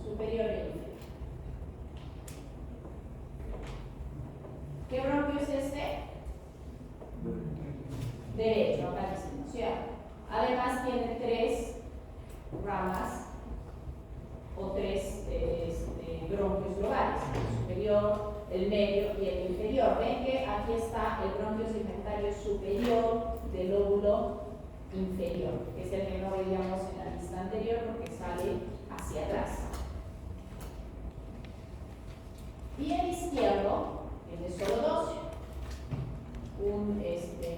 Superior e inferior. ¿Qué bronquio es este? Derecho, acá decimos, ¿cierto? Además tiene 3 ramas o 3 bronquios lobales, el superior, el medio y el inferior. Ven que aquí está el bronquio segmentario superior del lóbulo inferior, que es el que no veíamos en la lista anterior porque sale hacia atrás. Y el izquierdo tiene solo 2, un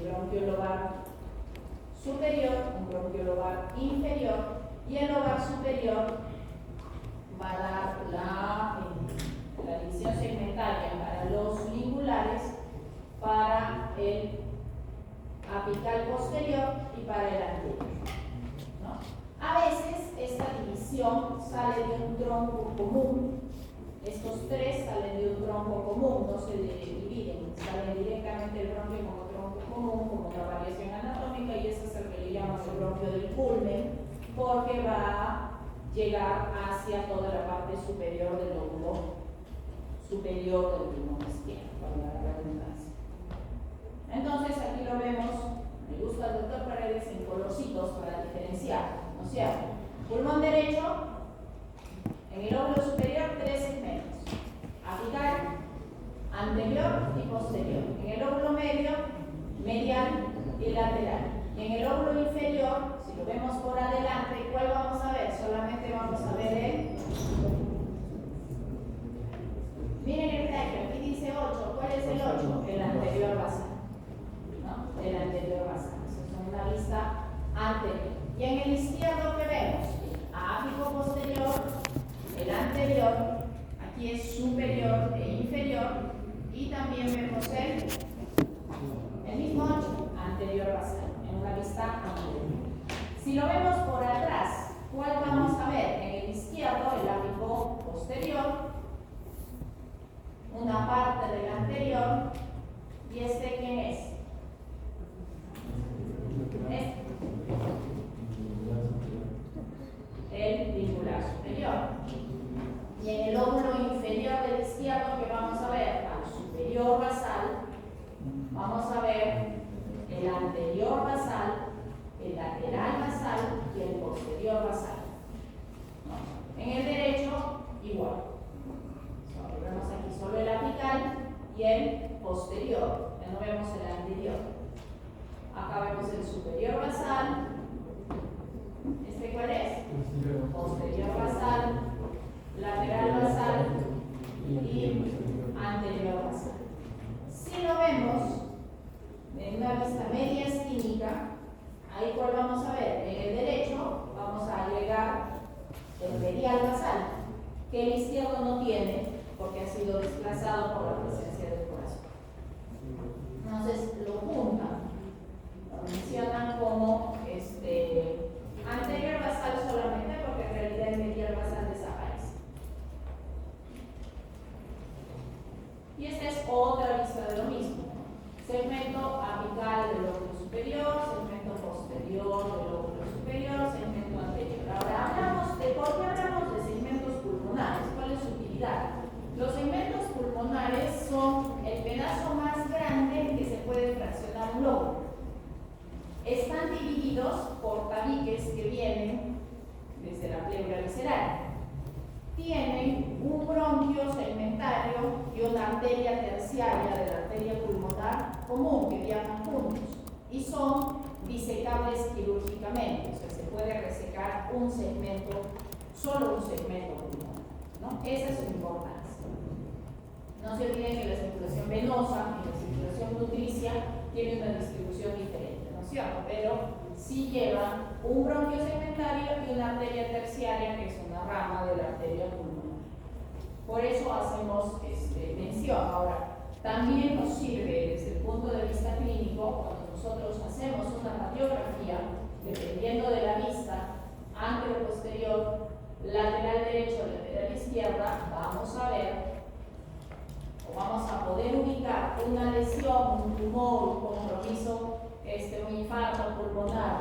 bronquio lobar superior, un bronquio lobar inferior, y el lobar superior va a dar la división segmentaria para los lingulares, para el apical posterior y para el anterior, ¿no? A veces esta división sale de un tronco común. Estos 3 salen de un tronco común, no se dividen, salen directamente del bronquio como tronco común, como una variación anatómica, y ese es el que le llamamos el bronquio del culmen, porque va a llegar hacia toda la parte superior del lóbulo superior del pulmón izquierdo, para la redundancia. Entonces, aquí lo vemos, me gusta el doctor Paredes en colorcitos para diferenciar, ¿no es cierto? Pulmón derecho, en el lóbulo superior, 3 segmentos: apical, anterior y posterior. En el lóbulo medio, medial y lateral. Y en el lóbulo inferior, si lo vemos por adelante, ¿cuál vamos a ver? Solamente vamos a ver el... Miren el tag, aquí dice 8. ¿Cuál es el 8? El anterior basal, ¿no? El anterior basal. Eso es una vista anterior. Y en el izquierdo, ¿qué vemos? Ápico posterior, el anterior, aquí es superior e inferior, y también vemos el mismo 8, anterior basal, en una vista anterior. Si lo vemos por atrás, ¿cuál vamos a ver? En el izquierdo, el ápico posterior, una parte del anterior, y ¿quién es? El lingular superior. Y en el lóbulo inferior del izquierdo, que vamos a ver al superior basal, vamos a ver porque no vemos el anterior. Acá vemos el superior basal. ¿Este cuál es? Posterior basal, lateral basal y anterior basal. Si lo vemos en una vista media esquímica, ahí cuál vamos a ver. En el derecho vamos a agregar el medial basal, que el izquierdo no tiene porque ha sido desplazado por la presencia del corazón. Entonces lo juntan, lo mencionan como anterior basal solamente, porque en realidad el medial basal desaparece. Y esta es otra vista de lo mismo. Segmento apical del lóbulo superior, segmento posterior del lóbulo superior, segmento anterior. Ahora ¿por qué hablamos de segmentos pulmonares? ¿Cuál es su utilidad? Los segmentos pulmonares son el pedazo más grande que se puede fraccionar un lóbulo. Están divididos por tabiques que vienen desde la pleura visceral. Tienen un bronquio segmentario y una arteria terciaria de la arteria pulmonar común que viajan juntos y son disecables quirúrgicamente, o sea, se puede resecar un segmento, solo un segmento pulmonar, ¿no? Esa es su importancia. No se olviden que la circulación venosa y la circulación nutricia tienen una distribución diferente, ¿no es cierto? Pero sí llevan un bronquio segmentario y una arteria terciaria, que es una rama de la arteria pulmonar. Por eso hacemos mención. Ahora, también nos sirve desde el punto de vista clínico, cuando nosotros hacemos una radiografía, dependiendo de la vista, antero-posterior, lateral derecho, lateral izquierda, vamos a ver o vamos a poder ubicar una lesión, un tumor, un compromiso, un infarto pulmonar,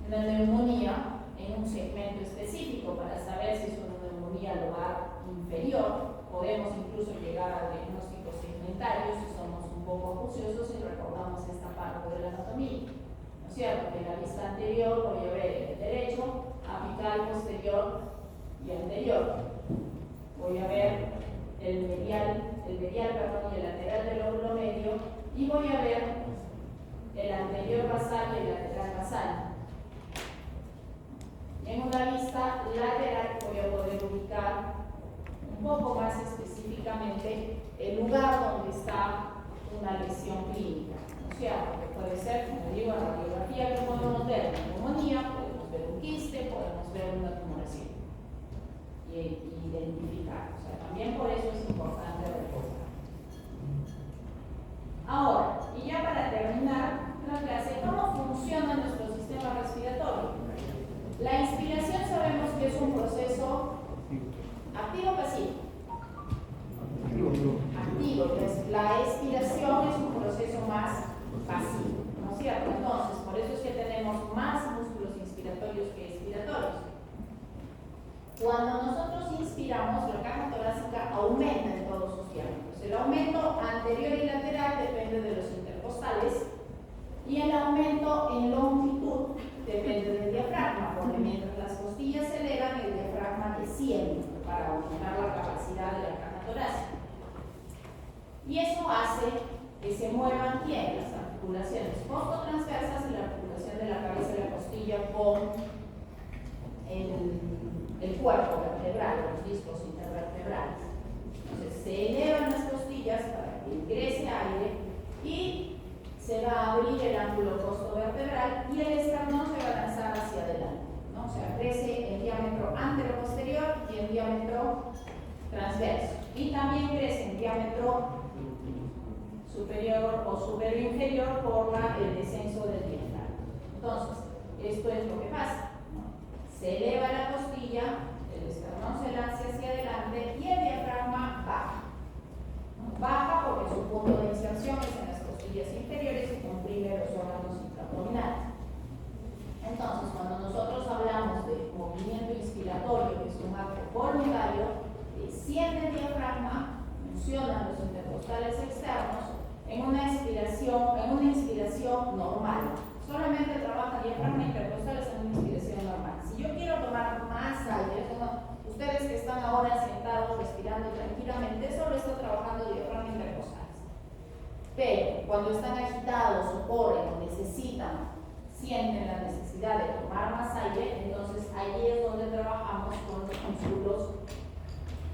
una neumonía en un segmento específico para saber si es una neumonía lobar inferior. Podemos incluso llegar a diagnósticos segmentarios si somos un poco acuciosos y recordamos esta parte de la anatomía. ¿No es cierto? En la vista anterior voy a ver el derecho, apical, posterior y anterior. Voy a ver el medial y el lateral del lóbulo medio, y voy a ver el anterior basal y el lateral basal. En una vista lateral voy a poder ubicar un poco más específicamente el lugar donde está una lesión clínica, ¿no es cierto? Que puede ser, como digo, en la radiografía que podemos ver una neumonía, podemos ver un quiste, podemos ver una tumoración y identificar. O sea, también por eso es importante recordar. Ahora, y ya para terminar la clase, ¿cómo funciona nuestro sistema respiratorio? La inspiración sabemos que es un proceso activo o pasivo. Activo, pues la expiración es un proceso más pasivo, ¿no es cierto? Entonces, por eso es que tenemos más músculos inspiratorios que expiratorios. Cuando nosotros inspiramos, la caja torácica aumenta en todos sus diámetros. El aumento anterior y lateral depende de los intercostales y el aumento en longitud depende del diafragma, porque mientras las costillas se elevan, el diafragma desciende para aumentar la capacidad de la caja torácica. Y eso hace que se muevan bien las articulaciones postotransversas y la articulación de la cabeza y la costilla con el cuerpo vertebral, los discos intervertebrales. Entonces se elevan las costillas para que ingrese aire y se va a abrir el ángulo costovertebral y el esternón se va a lanzar hacia adelante, ¿no? O sea, crece en diámetro antero-posterior y en diámetro transverso. Y también crece en diámetro superior o superior-inferior por el descenso del diafragma. Entonces, esto es lo que pasa, ¿no? Se eleva la costilla, el esternón se lanza hacia adelante y el diafragma baja. Baja porque su punto de inserción es en las costillas inferiores y comprime los órganos intraabdominales. Entonces, cuando nosotros hablamos de movimiento inspiratorio, que es un acto voluntario, desciende el diafragma, funcionan los intercostales externos en una inspiración normal. Solamente trabaja diafragma e intercostales en una inspiración normal. Si yo quiero tomar más aire, ustedes que están ahora sentados respirando tranquilamente, solo está trabajando diafragma e intercostales. Pero cuando están agitados o corren o necesitan, sienten la necesidad de tomar más aire, entonces allí es donde trabajamos con los músculos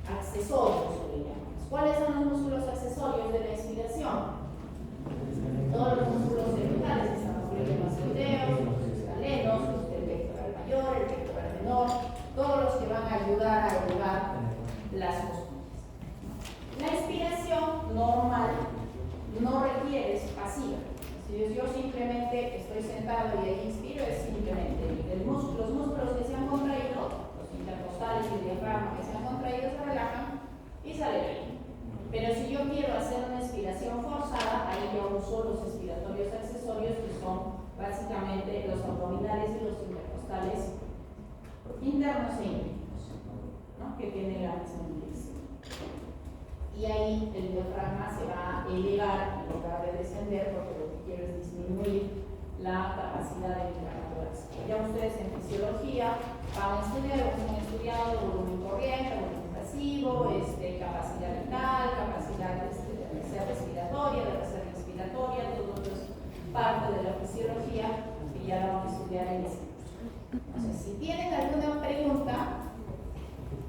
accesorios, o le llamamos. ¿Cuáles son los músculos accesorios de la inspiración? Todos los músculos cervicales, que estamos viendo los gluteos, los escalenos, los del pectoral mayor, el pectoral menor, todos los que van a ayudar a elevar las musculares. La inspiración normal no requiere, es pasiva. Si yo simplemente estoy sentado y ahí inspiro, es simplemente los músculos que se han contraído, los intercostales y el diafragma que se han contraído, se relajan y sale el aire. Pero si yo quiero hacer una expiración forzada, ahí yo uso los expiratorios accesorios, que son básicamente los abdominales y los intercostales internos e íntimos, ¿no? Que tienen la misma dirección. Y ahí el diafragma se va a elevar en lugar de descender, porque lo que quiero es disminuir la capacidad de la torácica. Ya ustedes en fisiología van a estudiar, o han estudiado volumen corriente, volumen pasivo, capacidad de